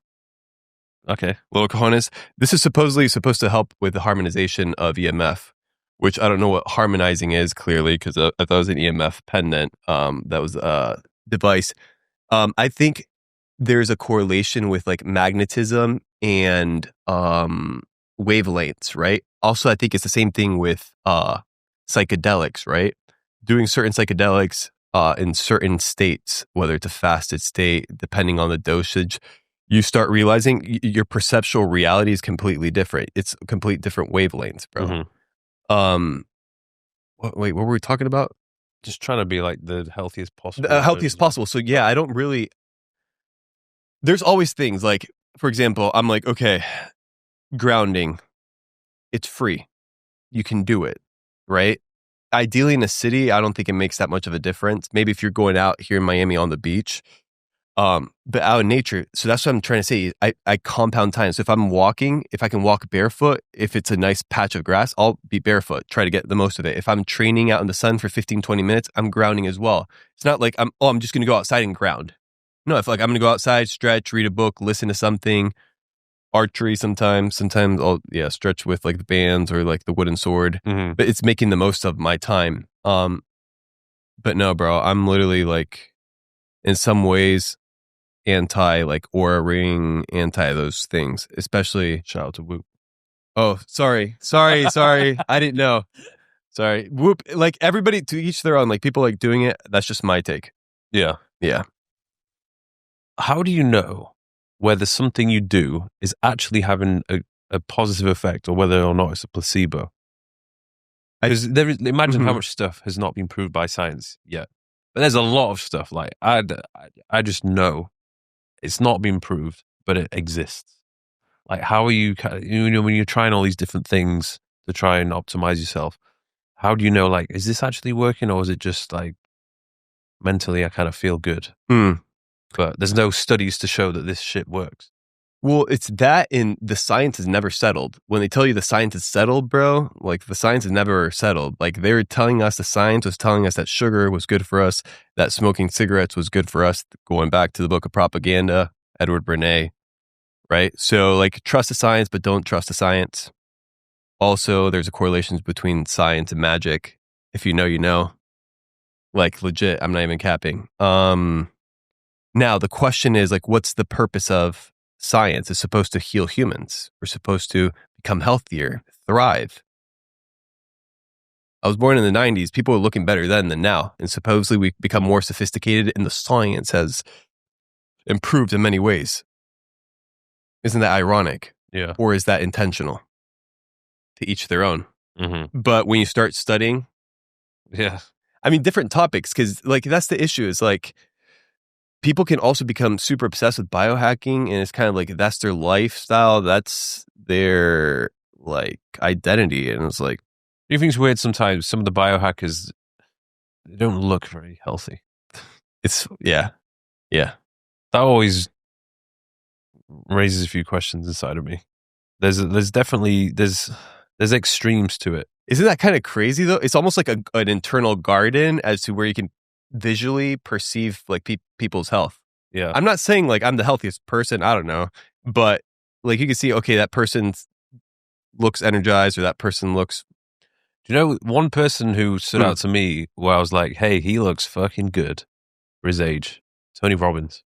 Okay. Little cojones. This is supposedly supposed to help with the harmonization of EMF, which I don't know what harmonizing is clearly, because I thought it was an EMF pendant. That was a device. I think there's a correlation with like magnetism and wavelengths, right? Also, I think it's the same thing with psychedelics, right? Doing certain psychedelics in certain states, whether it's a fasted state, depending on the dosage, you start realizing your perceptual reality is completely different. It's complete different wavelengths, bro. Wait, what were we talking about? Just trying to be like the healthiest possible. The healthiest possible. So yeah, I don't really. There's always things like, for example, I'm like, okay, grounding, it's free. You can do it, right? Ideally in a city, I don't think it makes that much of a difference. Maybe if you're going out here in Miami on the beach, but out in nature. So that's what I'm trying to say. I compound time. So if I'm walking, if I can walk barefoot, if it's a nice patch of grass, I'll be barefoot, try to get the most of it. If I'm training out in the sun for 15, 20 minutes, I'm grounding as well. It's not like I'm just going to go outside and ground. No, if like I'm going to go outside, stretch, read a book, listen to something, archery sometimes I'll stretch with like the bands or like the wooden sword, but it's making the most of my time. But no, bro, I'm literally like in some ways anti like Aura Ring, anti those things, especially shout out to Whoop. Oh, sorry. I didn't know. Sorry. Whoop. Like everybody to each their own, like people like doing it. That's just my take. Yeah. Yeah. How do you know whether something you do is actually having a positive effect or whether or not it's a placebo? Because imagine how much stuff has not been proved by science yet. But there's a lot of stuff like I just know it's not been proved, but it exists. Like how are you when you're trying all these different things to try and optimize yourself, how do you know like is this actually working or is it just like mentally I kind of feel good? But there's no studies to show that this shit works. Well, it's that in the science is never settled. When they tell you the science is settled, bro, like the science is never settled. Like they were telling us the science was telling us that sugar was good for us, that smoking cigarettes was good for us, going back to the book of Propaganda, Edward Bernays, right? So like trust the science, but don't trust the science. Also, there's a correlation between science and magic. If you know, you know. Like legit, I'm not even capping. Now, the question is like, what's the purpose of science? It's supposed to heal humans. We're supposed to become healthier, thrive. I was born in the 90s. People were looking better then than now. And supposedly we've become more sophisticated and the science has improved in many ways. Isn't that ironic? Yeah. Or is that intentional? To each their own. Mm-hmm. But when you start studying, Yeah. I mean, different topics, because like that's the issue is like people can also become super obsessed with biohacking, and it's kind of like that's their lifestyle, that's their like identity, and it's like, Do you think it's weird sometimes? Some of the biohackers, they don't look very healthy. it's yeah. That always raises a few questions inside of me. There's definitely extremes to it. Isn't that kind of crazy though? It's almost like an internal garden as to where you can visually perceive like people's health. Yeah. I'm not saying like I'm the healthiest person. I don't know, but like you can see, okay, that person looks energized, or that person looks. Do you know one person who stood out to me where I was like, hey, he looks fucking good for his age? Tony Robbins.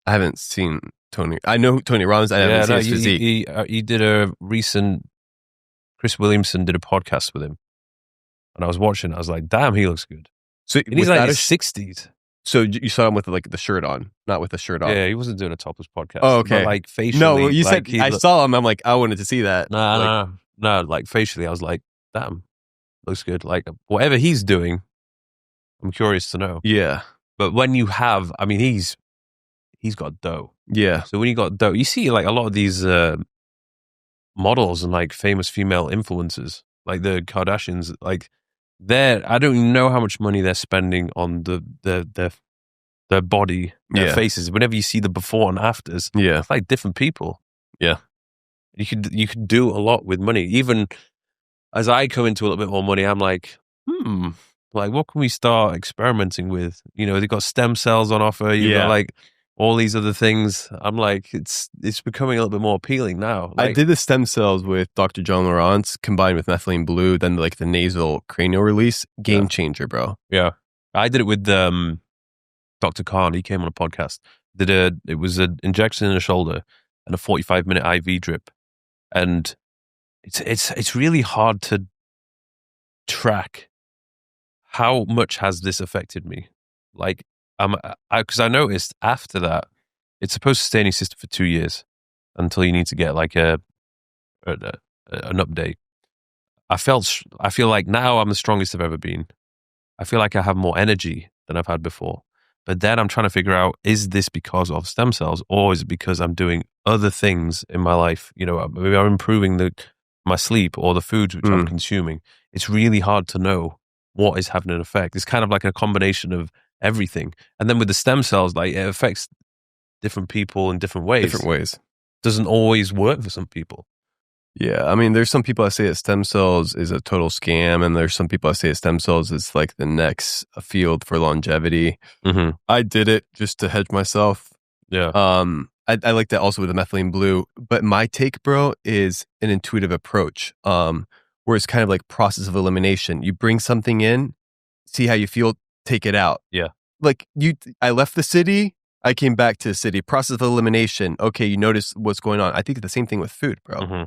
I haven't seen Tony. I know Tony Robbins. I haven't seen his physique. He did a recent. Chris Williamson did a podcast with him, and I was watching. I was like, "Damn, he looks good." So and he's like in his 60s. So you saw him with like the shirt on, not with the shirt off. Yeah, he wasn't doing a topless podcast. Oh, okay. But like facially. No, you like, said I saw him. I'm like, I wanted to see that. No. Like facially, I was like, "Damn, looks good." Like whatever he's doing, I'm curious to know. Yeah. But when you have, I mean, he's got dough. Yeah. So when you got dough, you see like a lot of these models and like famous female influencers, like the Kardashians, like I don't even know how much money they're spending on their body, their faces. Whenever you see the before and afters, it's like different people. Yeah. You could do a lot with money. Even as I come into a little bit more money, I'm like, like what can we start experimenting with? You know, they've got stem cells on offer. You've got like all these other things. I'm like, it's becoming a little bit more appealing now. Like, I did the stem cells with Dr. John Laurence combined with methylene blue, then like the nasal cranial release. Game changer, bro. Yeah. I did it with Dr. Khan. He came on a podcast. It was an injection in the shoulder and a 45-minute IV drip. And it's really hard to track how much has this affected me. Like, because I noticed after that, it's supposed to stay in your system for 2 years until you need to get like an update. I feel like now I'm the strongest I've ever been. I feel like I have more energy than I've had before. But then I'm trying to figure out, is this because of stem cells, or is it because I'm doing other things in my life? You know, maybe I'm improving my sleep or the foods which I'm consuming. It's really hard to know what is having an effect. It's kind of like a combination of everything. And then with the stem cells, like it affects different people in different ways. Doesn't always work for some people. Yeah, I mean, there's some people that say that stem cells is a total scam, and there's some people that say that stem cells is like the next field for longevity. Mm-hmm. I did it just to hedge myself. Yeah. I like that also with the methylene blue. But my take, bro, is an intuitive approach, where it's kind of like process of elimination. You bring something in, see how you feel, take it out. Yeah. Like I left the city, I came back to the city. Process of elimination. Okay, you notice what's going on. I think it's the same thing with food, bro. Mm-hmm.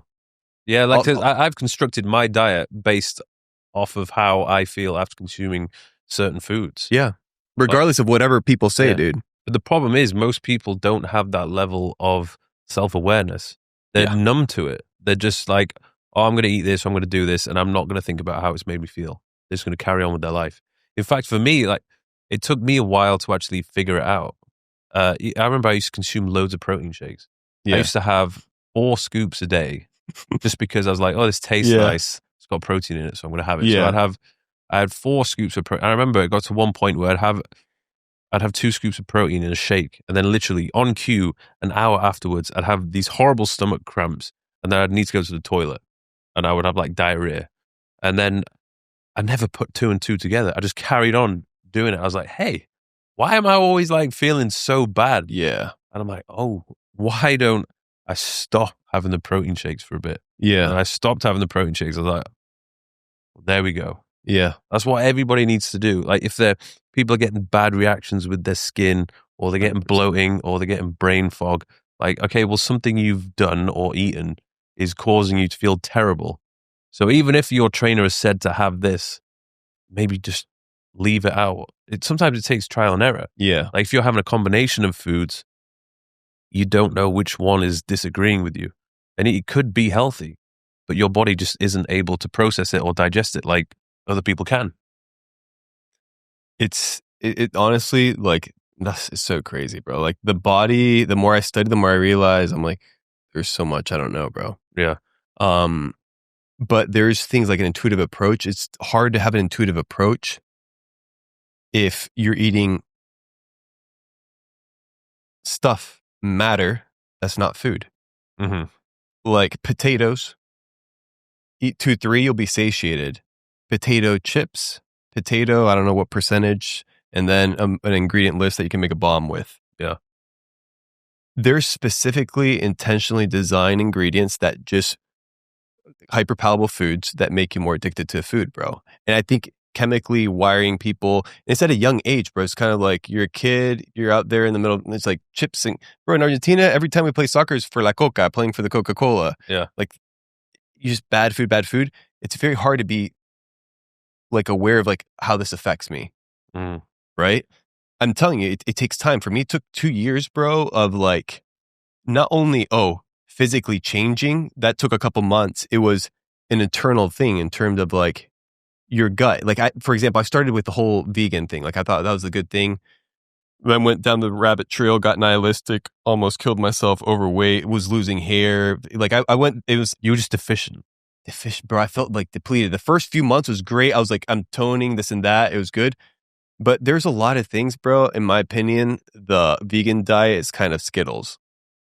Yeah, like I've constructed my diet based off of how I feel after consuming certain foods. Yeah. Regardless of whatever people say, dude. But the problem is most people don't have that level of self-awareness. They're numb to it. They're just like, oh, I'm going to eat this, I'm going to do this, and I'm not going to think about how it's made me feel. They're just going to carry on with their life. In fact, for me, like it took me a while to actually figure it out. I remember I used to consume loads of protein shakes. I used to have 4 scoops a day. Just because I was like, oh, this tastes nice. It's got protein in it, so I'm going to have it. Yeah. So I had 4 scoops of protein. I remember it got to one point where I'd have 2 scoops of protein in a shake, and then literally on cue, an hour afterwards, I'd have these horrible stomach cramps, and then I'd need to go to the toilet, and I would have like diarrhea. And then I never put 2 and 2 together. I just carried on doing it. I was like, hey, why am I always like feeling so bad? Yeah. And I'm like, oh, why don't I stop having the protein shakes for a bit? Yeah. And I stopped having the protein shakes. I was like, well, there we go. Yeah. That's what everybody needs to do. Like if people are getting bad reactions with their skin or they're getting 100%. bloating, or they're getting brain fog. Like, okay, well, something you've done or eaten is causing you to feel terrible. So even if your trainer has said to have this, maybe just leave it out. Sometimes it takes trial and error. Yeah. Like if you're having a combination of foods, you don't know which one is disagreeing with you. And it could be healthy, but your body just isn't able to process it or digest it like other people can. It honestly, like, that's so crazy, bro. Like the body, the more I study, the more I realize I'm like, there's so much I don't know, bro. Yeah. But there's things like an intuitive approach. It's hard to have an intuitive approach if you're eating matter that's not food. Mm-hmm. Like potatoes, eat 2-3, you'll be satiated. Potato chips, I don't know what percentage, and then an ingredient list that you can make a bomb with. Yeah. There's specifically intentionally designed ingredients that just hyperpalatable foods that make you more addicted to food, bro. And I think chemically wiring people, it's at a young age, bro. It's kind of like you're a kid, you're out there in the middle, and it's like chips. And bro, in Argentina, every time we play soccer is for La Coca, playing for the Coca-Cola. Yeah. Like, you just bad food. It's very hard to be like aware of like how this affects me. Mm. Right? I'm telling you, it takes time. For me, it took 2 years, bro, of like, not only, physically changing, that took a couple months. It was an internal thing in terms of like your gut. Like, for example, I started with the whole vegan thing. Like, I thought that was a good thing. Then went down the rabbit trail, got nihilistic, almost killed myself, overweight, was losing hair. Like, You were just deficient. Bro. I felt like depleted. The first few months was great. I was like, I'm toning this and that. It was good. But there's a lot of things, bro. In my opinion, the vegan diet is kind of Skittles.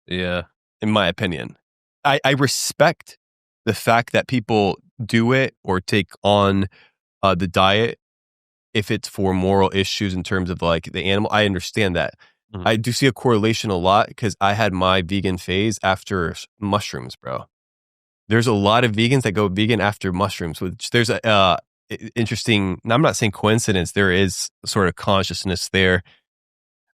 Yeah. In my opinion, I respect the fact that people do it or take on the diet if it's for moral issues in terms of like the animal. I understand that. Mm-hmm. I do see a correlation a lot because I had my vegan phase after mushrooms, bro. There's a lot of vegans that go vegan after mushrooms, which there's a interesting, I'm not saying coincidence, there is sort of consciousness there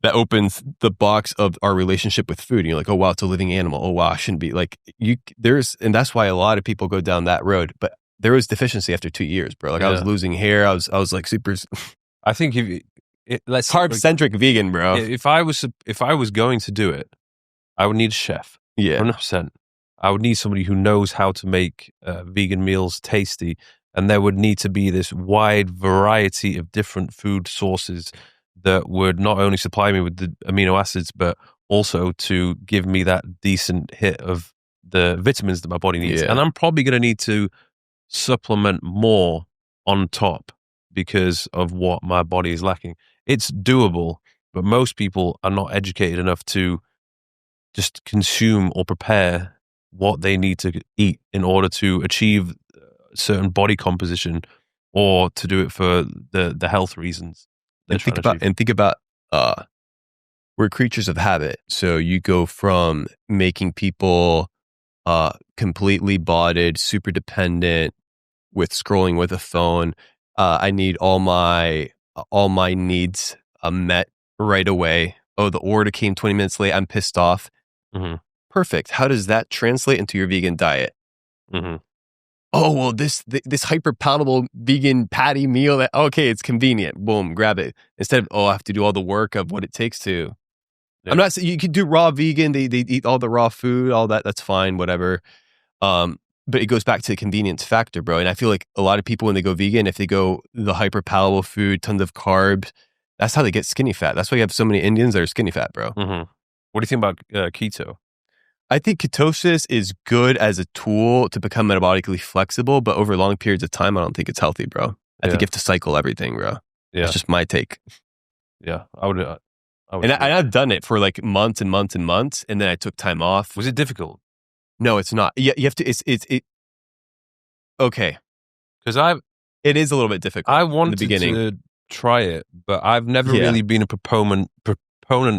that opens the box of our relationship with food. And you're like, oh wow, it's a living animal. Oh wow, I shouldn't be like and that's why a lot of people go down that road. But there was deficiency after 2 years, bro. Like I was losing hair. I was like super. I think let's carb centric vegan, bro. If I was going to do it, I would need a chef. Yeah, 100%. I would need somebody who knows how to make vegan meals tasty, and there would need to be this wide variety of different food sources that would not only supply me with the amino acids, but also to give me that decent hit of the vitamins that my body needs. Yeah. And I'm probably going to need to supplement more on top because of what my body is lacking. It's doable, but most people are not educated enough to just consume or prepare what they need to eat in order to achieve a certain body composition or to do it for the health reasons. And think about we're creatures of habit. So you go from making people completely botted, super dependent with scrolling with a phone. I need all my needs met right away. Oh, the order came 20 minutes late. I'm pissed off. Mm-hmm. Perfect. How does that translate into your vegan diet? Mm-hmm. Oh, well, this hyper palatable vegan patty meal okay, it's convenient. Boom, grab it. Instead of, I have to do all the work of what it takes to. Yeah. I'm not saying you can do raw vegan. They eat all the raw food, all that. That's fine, whatever. But it goes back to the convenience factor, bro. And I feel like a lot of people, when they go vegan, if they go the hyper palatable food, tons of carbs, that's how they get skinny fat. That's why you have so many Indians that are skinny fat, bro. Mm-hmm. What do you think about keto? I think ketosis is good as a tool to become metabolically flexible, but over long periods of time, I don't think it's healthy, bro. I think you have to cycle everything, bro. Yeah. That's just my take. Yeah, I would. And I've done it for like months and months and months, and then I took time off. Was it difficult? No, it's not. You have to. It. Okay, because it is a little bit difficult. I wanted in the beginning to try it, but I've never really been a proponent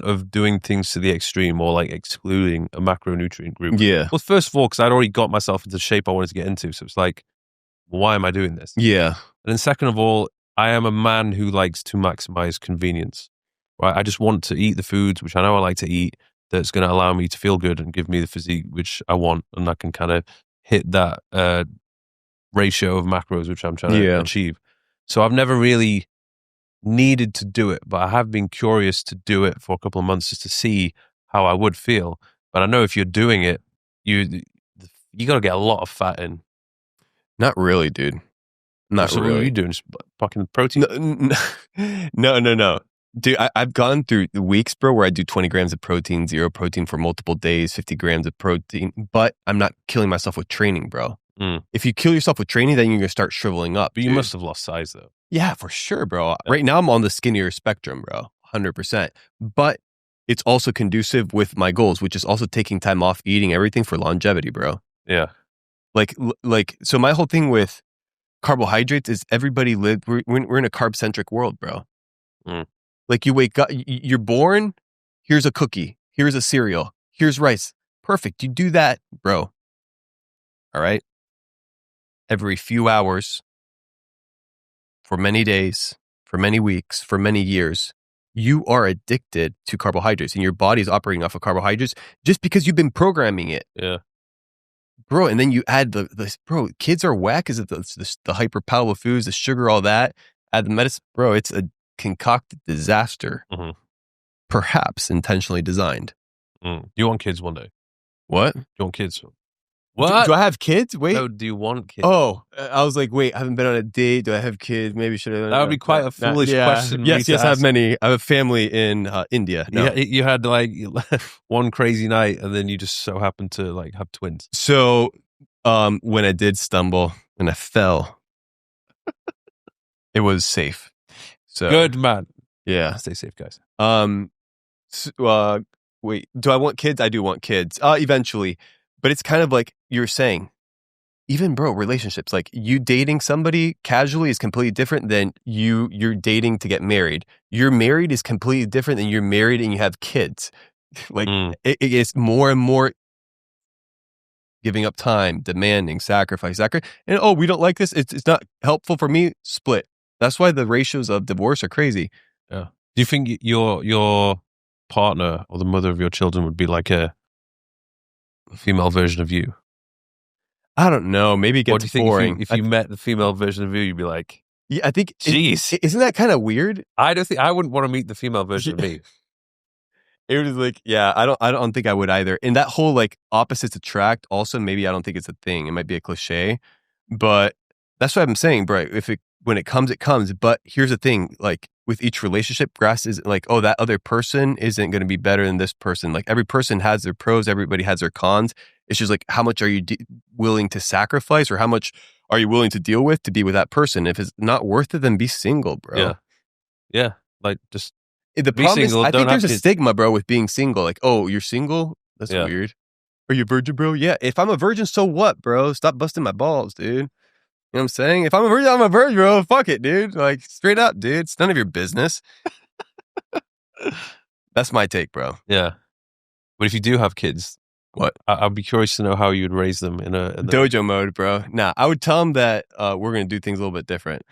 of doing things to the extreme or like excluding a macronutrient group. Yeah. Well, first of all, because I'd already got myself into the shape I wanted to get into, so it's like, why am I doing this? Yeah. And then second of all, I am a man who likes to maximize convenience. right? I just want to eat the foods which I know I like to eat, that's going to allow me to feel good and give me the physique which I want, and I can kind of hit that ratio of macros which I'm trying to achieve. So I've never really needed to do it, but I have been curious to do it for a couple of months just to see how I would feel. But I know if you're doing it, you got to get a lot of fat in. Not really, dude. Not so really. What are you doing? Just fucking protein? No. Dude, I've gone through weeks, bro, where I do 20 grams of protein, 0 protein for multiple days, 50 grams of protein, but I'm not killing myself with training, bro. If you kill yourself with training, then you're going to start shriveling up. But you must have lost size, though. Yeah, for sure, bro. Right now, I'm on the skinnier spectrum, bro. 100%. But it's also conducive with my goals, which is also taking time off eating everything for longevity, bro. Yeah. So my whole thing with carbohydrates is everybody we're in a carb-centric world, bro. Like you wake up, you're born, here's a cookie, here's a cereal, here's rice. Perfect. You do that, bro. All right? Every few hours, for many days, for many weeks, for many years, you are addicted to carbohydrates and your body's operating off of carbohydrates just because you've been programming it. Yeah. Bro, and then you add bro, kids are whack because of the hyper palatable foods, the sugar, all that. Add the medicine, bro, it's a concocted disaster. Perhaps intentionally designed. Do you want kids one day? What? Do you want kids? What? Do I have kids? Wait. No, do you want kids? Oh, I was like, wait, I haven't been on a date. Do I have kids? Maybe should I? That would be quite a foolish question. Yes, I have many. I have a family in India. No. You had like one crazy night and then you just so happened to like have twins. So when I did stumble and I fell, it was safe. So good, man. Yeah. Stay safe, guys. Wait, do I want kids? I do want kids. Eventually. But it's kind of like you're saying, even bro, relationships, like you dating somebody casually is completely different than you're dating to get married. You're married is completely different than you're married and you have kids. Like it is more and more giving up time, demanding, sacrifice. And we don't like this. It's not helpful for me. Split. That's why the ratios of divorce are crazy. Yeah. Do you think your partner or the mother of your children would be like a female version of you? I don't know. Maybe it gets what do you think boring. If you met the female version of you, you'd be like, yeah, I think, jeez, isn't that kind of weird? I wouldn't want to meet the female version of me. It was like, yeah, I don't think I would either. And that whole like opposites attract also, maybe I don't think it's a thing. It might be a cliche, but that's what I'm saying, bro. When it comes, it comes. But here's the thing, like with each relationship, grass is like, oh, that other person isn't going to be better than this person. Like every person has their pros, everybody has their cons. It's just like, how much are you willing to sacrifice, or how much are you willing to deal with to be with that person? If it's not worth it, then be single, bro. Yeah. Like just the be problem single. Is, I think there's a stigma, bro, with being single. Like, oh, you're single? That's weird. Are you a virgin, bro? Yeah. If I'm a virgin, so what, bro? Stop busting my balls, dude. You know what I'm saying? If I'm a virgin, bro. Fuck it, dude. Like, straight up, dude. It's none of your business. That's my take, bro. Yeah. But if you do have kids, what? I'd be curious to know how you'd raise them in a dojo mode, bro. Nah, I would tell them that we're going to do things a little bit different.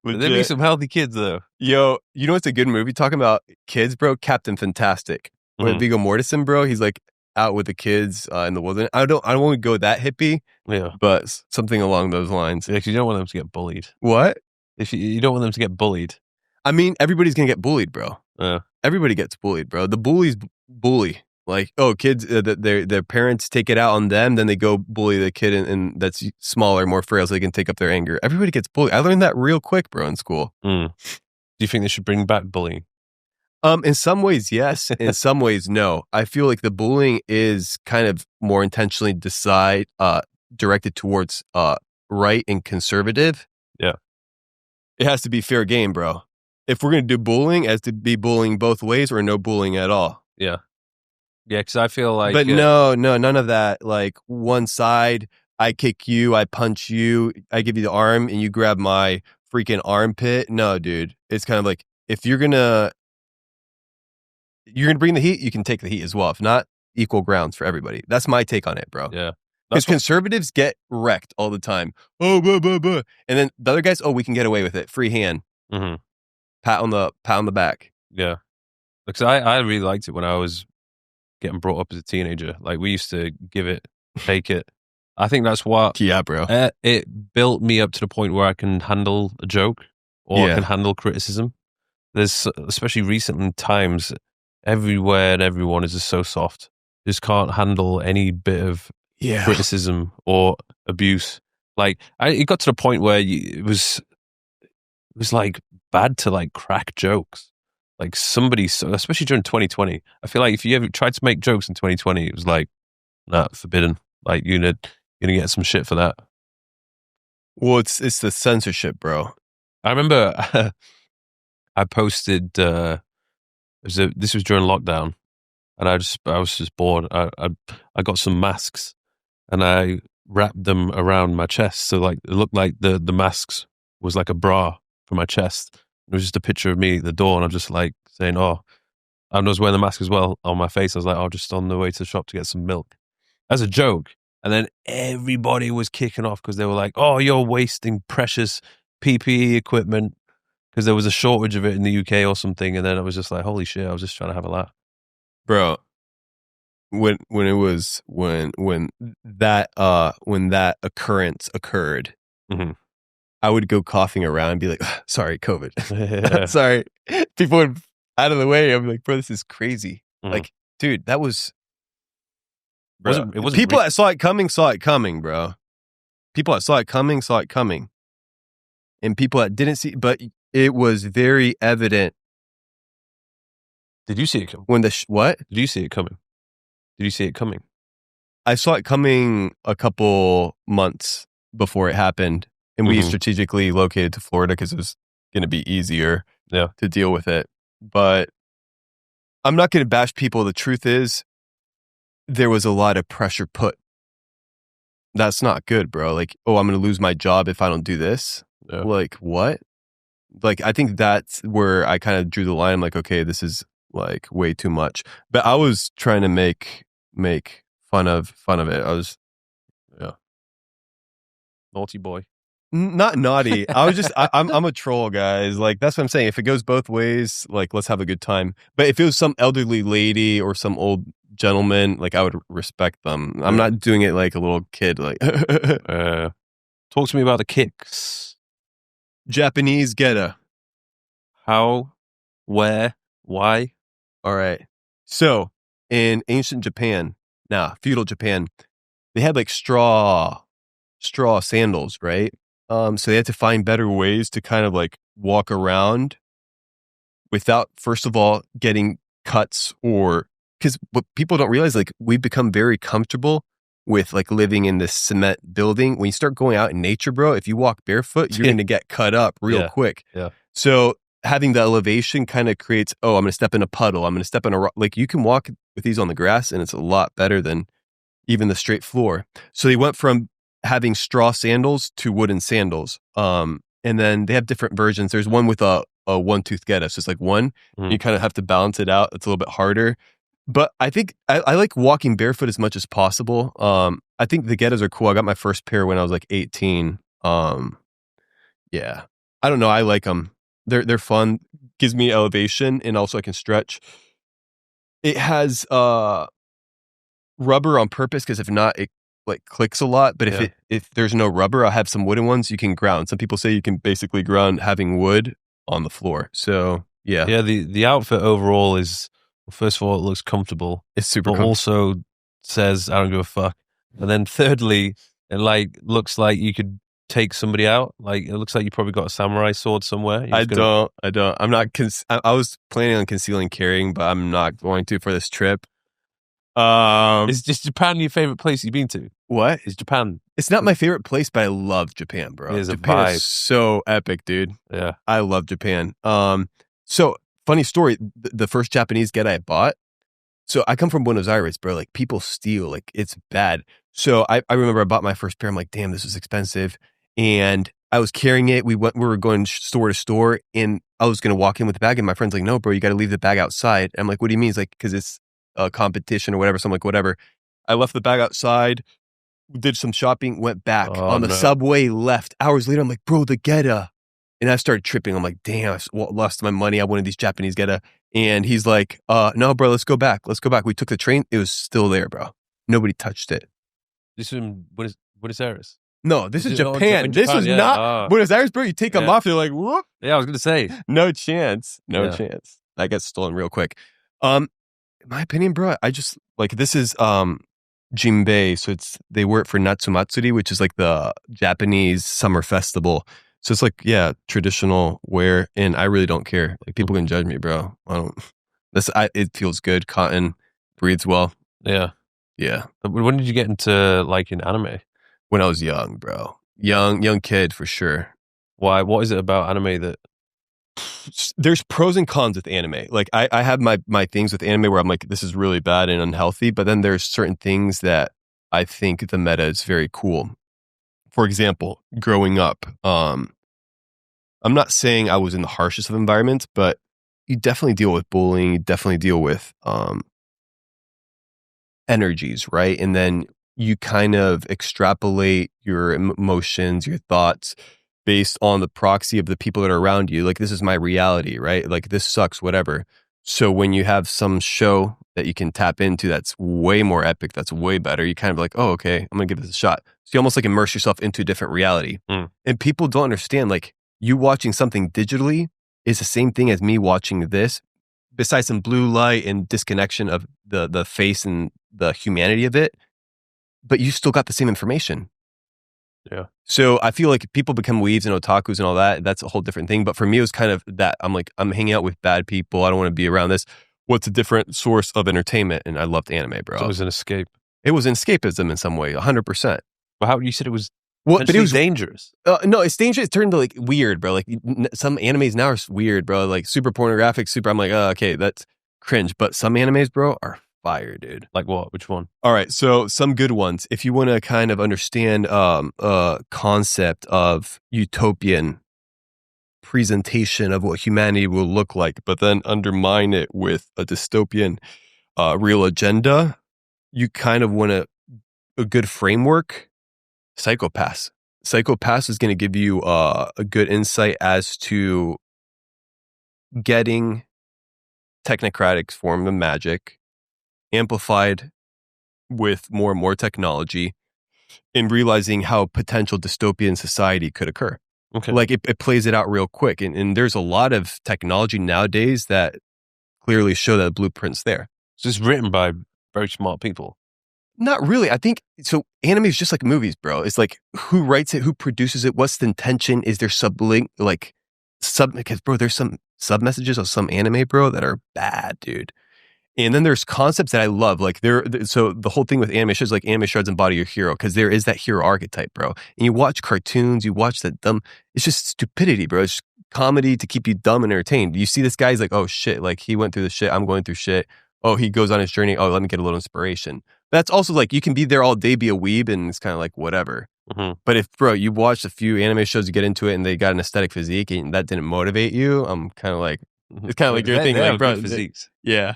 There'd be some healthy kids, though. Yo, you know what's a good movie? Talking about kids, bro? Captain Fantastic. With Viggo Mortensen, bro. He's like out with the kids in the wilderness. I don't want to go that hippie. Yeah. But something along those lines. Yeah, 'cause you don't want them to get bullied. What? If you don't want them to get bullied. I mean, everybody's going to get bullied, bro. Yeah. Everybody gets bullied, bro. The bullies bully. Like, oh, kids, their parents take it out on them, then they go bully the kid and that's smaller, more frail, so they can take up their anger. Everybody gets bullied. I learned that real quick, bro, in school. Do you think they should bring back bullying? In some ways, yes. In some ways, no. I feel like the bullying is kind of more intentionally directed towards right and conservative. Yeah. It has to be fair game, bro. If we're going to do bullying, it has to be bullying both ways or no bullying at all. Yeah. Yeah, because I feel like... But no, none of that. Like, one side, I kick you, I punch you, I give you the arm, and you grab my freaking armpit. No, dude. It's kind of like, if you're going to bring the heat, you can take the heat as well. If not, equal grounds for everybody. That's my take on it, bro. Yeah. Because conservatives get wrecked all the time. Oh, blah, blah, blah. And then the other guys, oh, we can get away with it. Free hand. Mm-hmm. Pat on the back. Yeah. Because I really liked it when I was getting brought up as a teenager. Like, we used to give it, take it. I think that's what... Yeah, bro. It built me up to the point where I can handle a joke or I can handle criticism. There's, especially recent times, everywhere and everyone is just so soft. Just can't handle any bit of criticism or abuse. Like, it got to the point where it was like bad to like crack jokes. Like, somebody, especially during 2020, I feel like if you ever tried to make jokes in 2020, it was like, nah, forbidden. Like, you're gonna get some shit for that. Well, it's the censorship, bro. I remember I posted. This was during lockdown, and I was just bored. I got some masks, and I wrapped them around my chest, so like it looked like the masks was like a bra for my chest. It was just a picture of me at the door, and I'm just like saying, "Oh," I was wearing the mask as well on my face. I was like, "Oh, just on the way to the shop to get some milk," as a joke. And then everybody was kicking off because they were like, "Oh, you're wasting precious PPE equipment," because there was a shortage of it in the UK or something. And then it was just like, holy shit, I was just trying to have a laugh. Bro, when that occurrence occurred, mm-hmm. I would go coughing around and be like, sorry, COVID. Sorry. People would out of the way. I'd be like, bro, this is crazy. Mm-hmm. Like, dude, that was... Bro, it wasn't people that saw it coming, bro. People that saw it coming. And people that didn't see... But it was very evident. Did you see it coming? When what? Did you see it coming? Did you see it coming? I saw it coming a couple months before it happened. And we strategically located to Florida because it was going to be easier to deal with it. But I'm not going to bash people. The truth is, there was a lot of pressure put. That's not good, bro. Like, oh, I'm going to lose my job if I don't do this. Yeah. Like, what? Like, I think that's where I kind of drew the line. I'm like, okay, this is like way too much. But I was trying to make fun of it. I was, naughty boy. Not naughty. I was just, I'm a troll, guys. Like, that's what I'm saying. If it goes both ways, like, let's have a good time. But if it was some elderly lady or some old gentleman, like, I would respect them. I'm not doing it like a little kid. Like, talk to me about the kicks. Japanese geta. How? Where? Why? All right. So, in ancient Japan, feudal Japan, they had like straw sandals, right? So they had to find better ways to kind of like walk around without, first of all, getting cuts, or because what people don't realize, like, we've become very comfortable with like living in this cement building. When you start going out in nature, bro, if you walk barefoot, you're going to get cut up real quick. Yeah. So having the elevation kind of creates, I'm going to step in a puddle. I'm going to step in a rock. Like, you can walk with these on the grass and it's a lot better than even the straight floor. So they went from having straw sandals to wooden sandals. And then they have different versions. There's one with a one-tooth geta. So it's like one, you kind of have to balance it out. It's a little bit harder. But I think I like walking barefoot as much as possible. I think the getas are cool. I got my first pair when I was like 18. Yeah. I don't know. I like them. They're fun. Gives me elevation, and also I can stretch. It has rubber on purpose, because if not, it like clicks a lot. But if there's no rubber, I'll have some wooden ones you can ground. Some people say you can basically ground having wood on the floor. So yeah. The outfit overall is, first of all, it looks comfortable. It's super comfortable. Also says, I don't give a fuck. And then thirdly, it like looks like you could take somebody out. Like, it looks like you probably got a samurai sword somewhere. I don't. I'm not. I was planning on concealing carrying, but I'm not going to for this trip. Is just Japan your favorite place you've been to? What? Is Japan? It's not my favorite place, but I love Japan, bro. It is Japan a vibe. is so epic, dude. Yeah. I love Japan. So funny story, the first Japanese get I bought. So I come from Buenos Aires, bro. Like, people steal, like, it's bad. So I remember I bought my first pair. I'm like, damn, this is expensive. And I was carrying it. We were going store to store, and I was going to walk in with the bag, and my friend's like, no, bro, you got to leave the bag outside. And I'm like, what do you mean? He's like, because it's a competition or whatever. So I'm like, whatever. I left the bag outside. did some shopping, went back Oh, on the no. subway, left. Hours later, I'm like, bro, the Geta. And I started tripping. I'm like, damn, I lost my money. I wanted these Japanese Geta. And he's like, no, bro, let's go back. Let's go back. We took the train. It was still there, bro. Nobody touched it. This is in Buenos Aires. No, this is Is it- oh, Japan. in This Japan, was yeah. not Buenos Aires, bro. You take them Yeah. off, they're like, whoop. Yeah, I was going to say. No chance. No Yeah. chance. That gets stolen real quick. In my opinion, bro, I just like this is Jinbei. So they wear it for Natsumatsuri, which is like the Japanese summer festival. So it's like, yeah, traditional wear, and I really don't care. Like people can judge me, bro. I don't. It feels good. Cotton breathes well. Yeah. Yeah. But when did you get into liking anime? When I was young, bro. Young kid for sure. Why? What is it about anime that? There's pros and cons with anime. Like I have my things with anime where I'm like, this is really bad and unhealthy. But then there's certain things that I think the meta is very cool. For example, growing up, I'm not saying I was in the harshest of environments, but you definitely deal with bullying. You definitely deal with energies, right? And then you kind of extrapolate your emotions, your thoughts based on the proxy of the people that are around you. Like, this is my reality, right? Like, this sucks, whatever. So when you have some show that you can tap into that's way more epic, that's way better, you kind of like, oh, okay, I'm going to give this a shot. So you almost like immerse yourself into a different reality. And people don't understand, like, you watching something digitally is the same thing as me watching this, besides some blue light and disconnection of the face and the humanity of it, but you still got the same information. Yeah. So I feel like people become weaves and otakus and all that. That's a whole different thing. But for me, it was kind of that. I'm like, I'm hanging out with bad people. I don't want to be around this. What's a different source of entertainment? And I loved anime, bro. So it was an escape. It was an escapism in some way, 100%. But how you said it was? Well, but it was dangerous. No, it's dangerous. It turned to like weird, bro. Like some animes now are weird, bro. Like super pornographic, super. I'm like, oh, okay, that's cringe. But some animes, bro, are fire, dude. Like what? Which one? All right, so some good ones. If you want to kind of understand concept of utopian presentation of what humanity will look like, but then undermine it with a dystopian real agenda, you kind of want a good framework. Psychopaths. Psychopaths is going to give you a good insight as to getting technocratic form of magic amplified with more and more technology and realizing how potential dystopian society could occur. Okay. Like it plays it out real quick. And there's a lot of technology nowadays that clearly show that the blueprint's there. So it's written by very smart people. Not really. I think, so anime is just like movies, bro. It's like who writes it, who produces it, what's the intention, is there because bro, there's some sub messages of some anime, bro, that are bad, dude. And then there's concepts that I love. Like so the whole thing with anime shows, like anime shards embody your hero, because there is that hero archetype, bro. And you watch cartoons, you watch that dumb, it's just stupidity, bro. It's just comedy to keep you dumb and entertained. You see this guy, he's like, oh shit, like he went through the shit, I'm going through shit. Oh, he goes on his journey. Oh, let me get a little inspiration. That's also like, you can be there all day, be a weeb, and it's kind of like whatever. Mm-hmm. But if, bro, you watched a few anime shows, you get into it and they got an aesthetic physique and that didn't motivate you, I'm kind of like, it's kind of like your thing, like, bro, physiques. Yeah.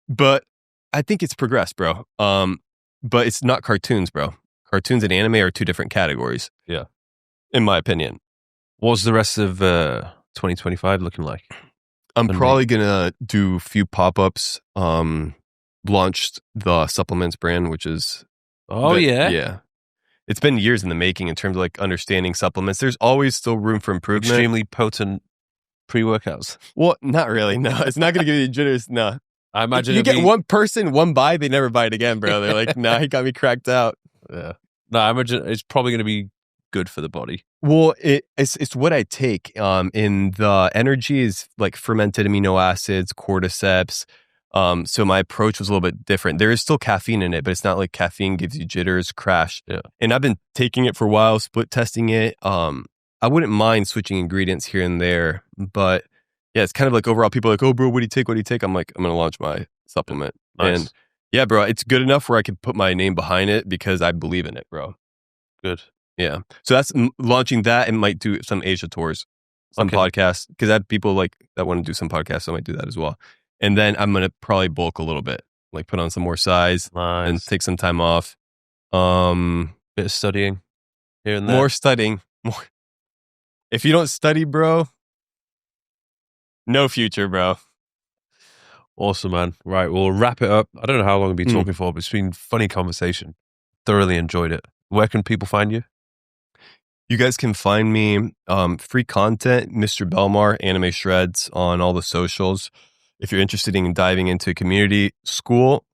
But I think it's progressed, bro. But it's not cartoons, bro. Cartoons and anime are two different categories. Yeah. In my opinion. What's the rest of 2025 looking like? I'm probably going to do a few pop-ups. Launched the supplements brand, which is... Yeah. It's been years in the making in terms of like understanding supplements. There's always still room for improvement. Extremely potent pre-workouts. Well, not really. No, it's not going to give you jitters. No. I imagine you get one person, one buy, they never buy it again, bro. They're like, nah, he got me cracked out. Yeah. No, I imagine it's probably going to be good for the body. Well, it's what I take. In the energy is like fermented amino acids, cordyceps. So my approach was a little bit different. There is still caffeine in it, but it's not like caffeine gives you jitters, crash. Yeah. And I've been taking it for a while, split testing it. I wouldn't mind switching ingredients here and there, but yeah, it's kind of like overall people are like, oh, bro, what do you take? What do you take? I'm like, I'm going to launch my supplement. Nice. And yeah, bro, it's good enough where I can put my name behind it because I believe in it, bro. Good. Yeah. So that's launching that, and might do some Asia tours, some podcasts, because I have people like that want to do some podcasts. So I might do that as well. And then I'm going to probably bulk a little bit, like put on some more size and take some time off. Bit of studying here and there. More studying. More. If you don't study, bro, no future, bro. Awesome, man. Right, we'll wrap it up. I don't know how long we've been talking for, but it's been funny conversation. Thoroughly enjoyed it. Where can people find you? You guys can find me free content, Mr. Belmar, Anime Shreds on all the socials. If you're interested in diving into a community, school,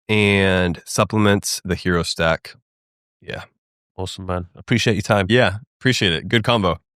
and supplements, the Hero Stack. Yeah. Awesome, man. Appreciate your time. Yeah, appreciate it. Good combo.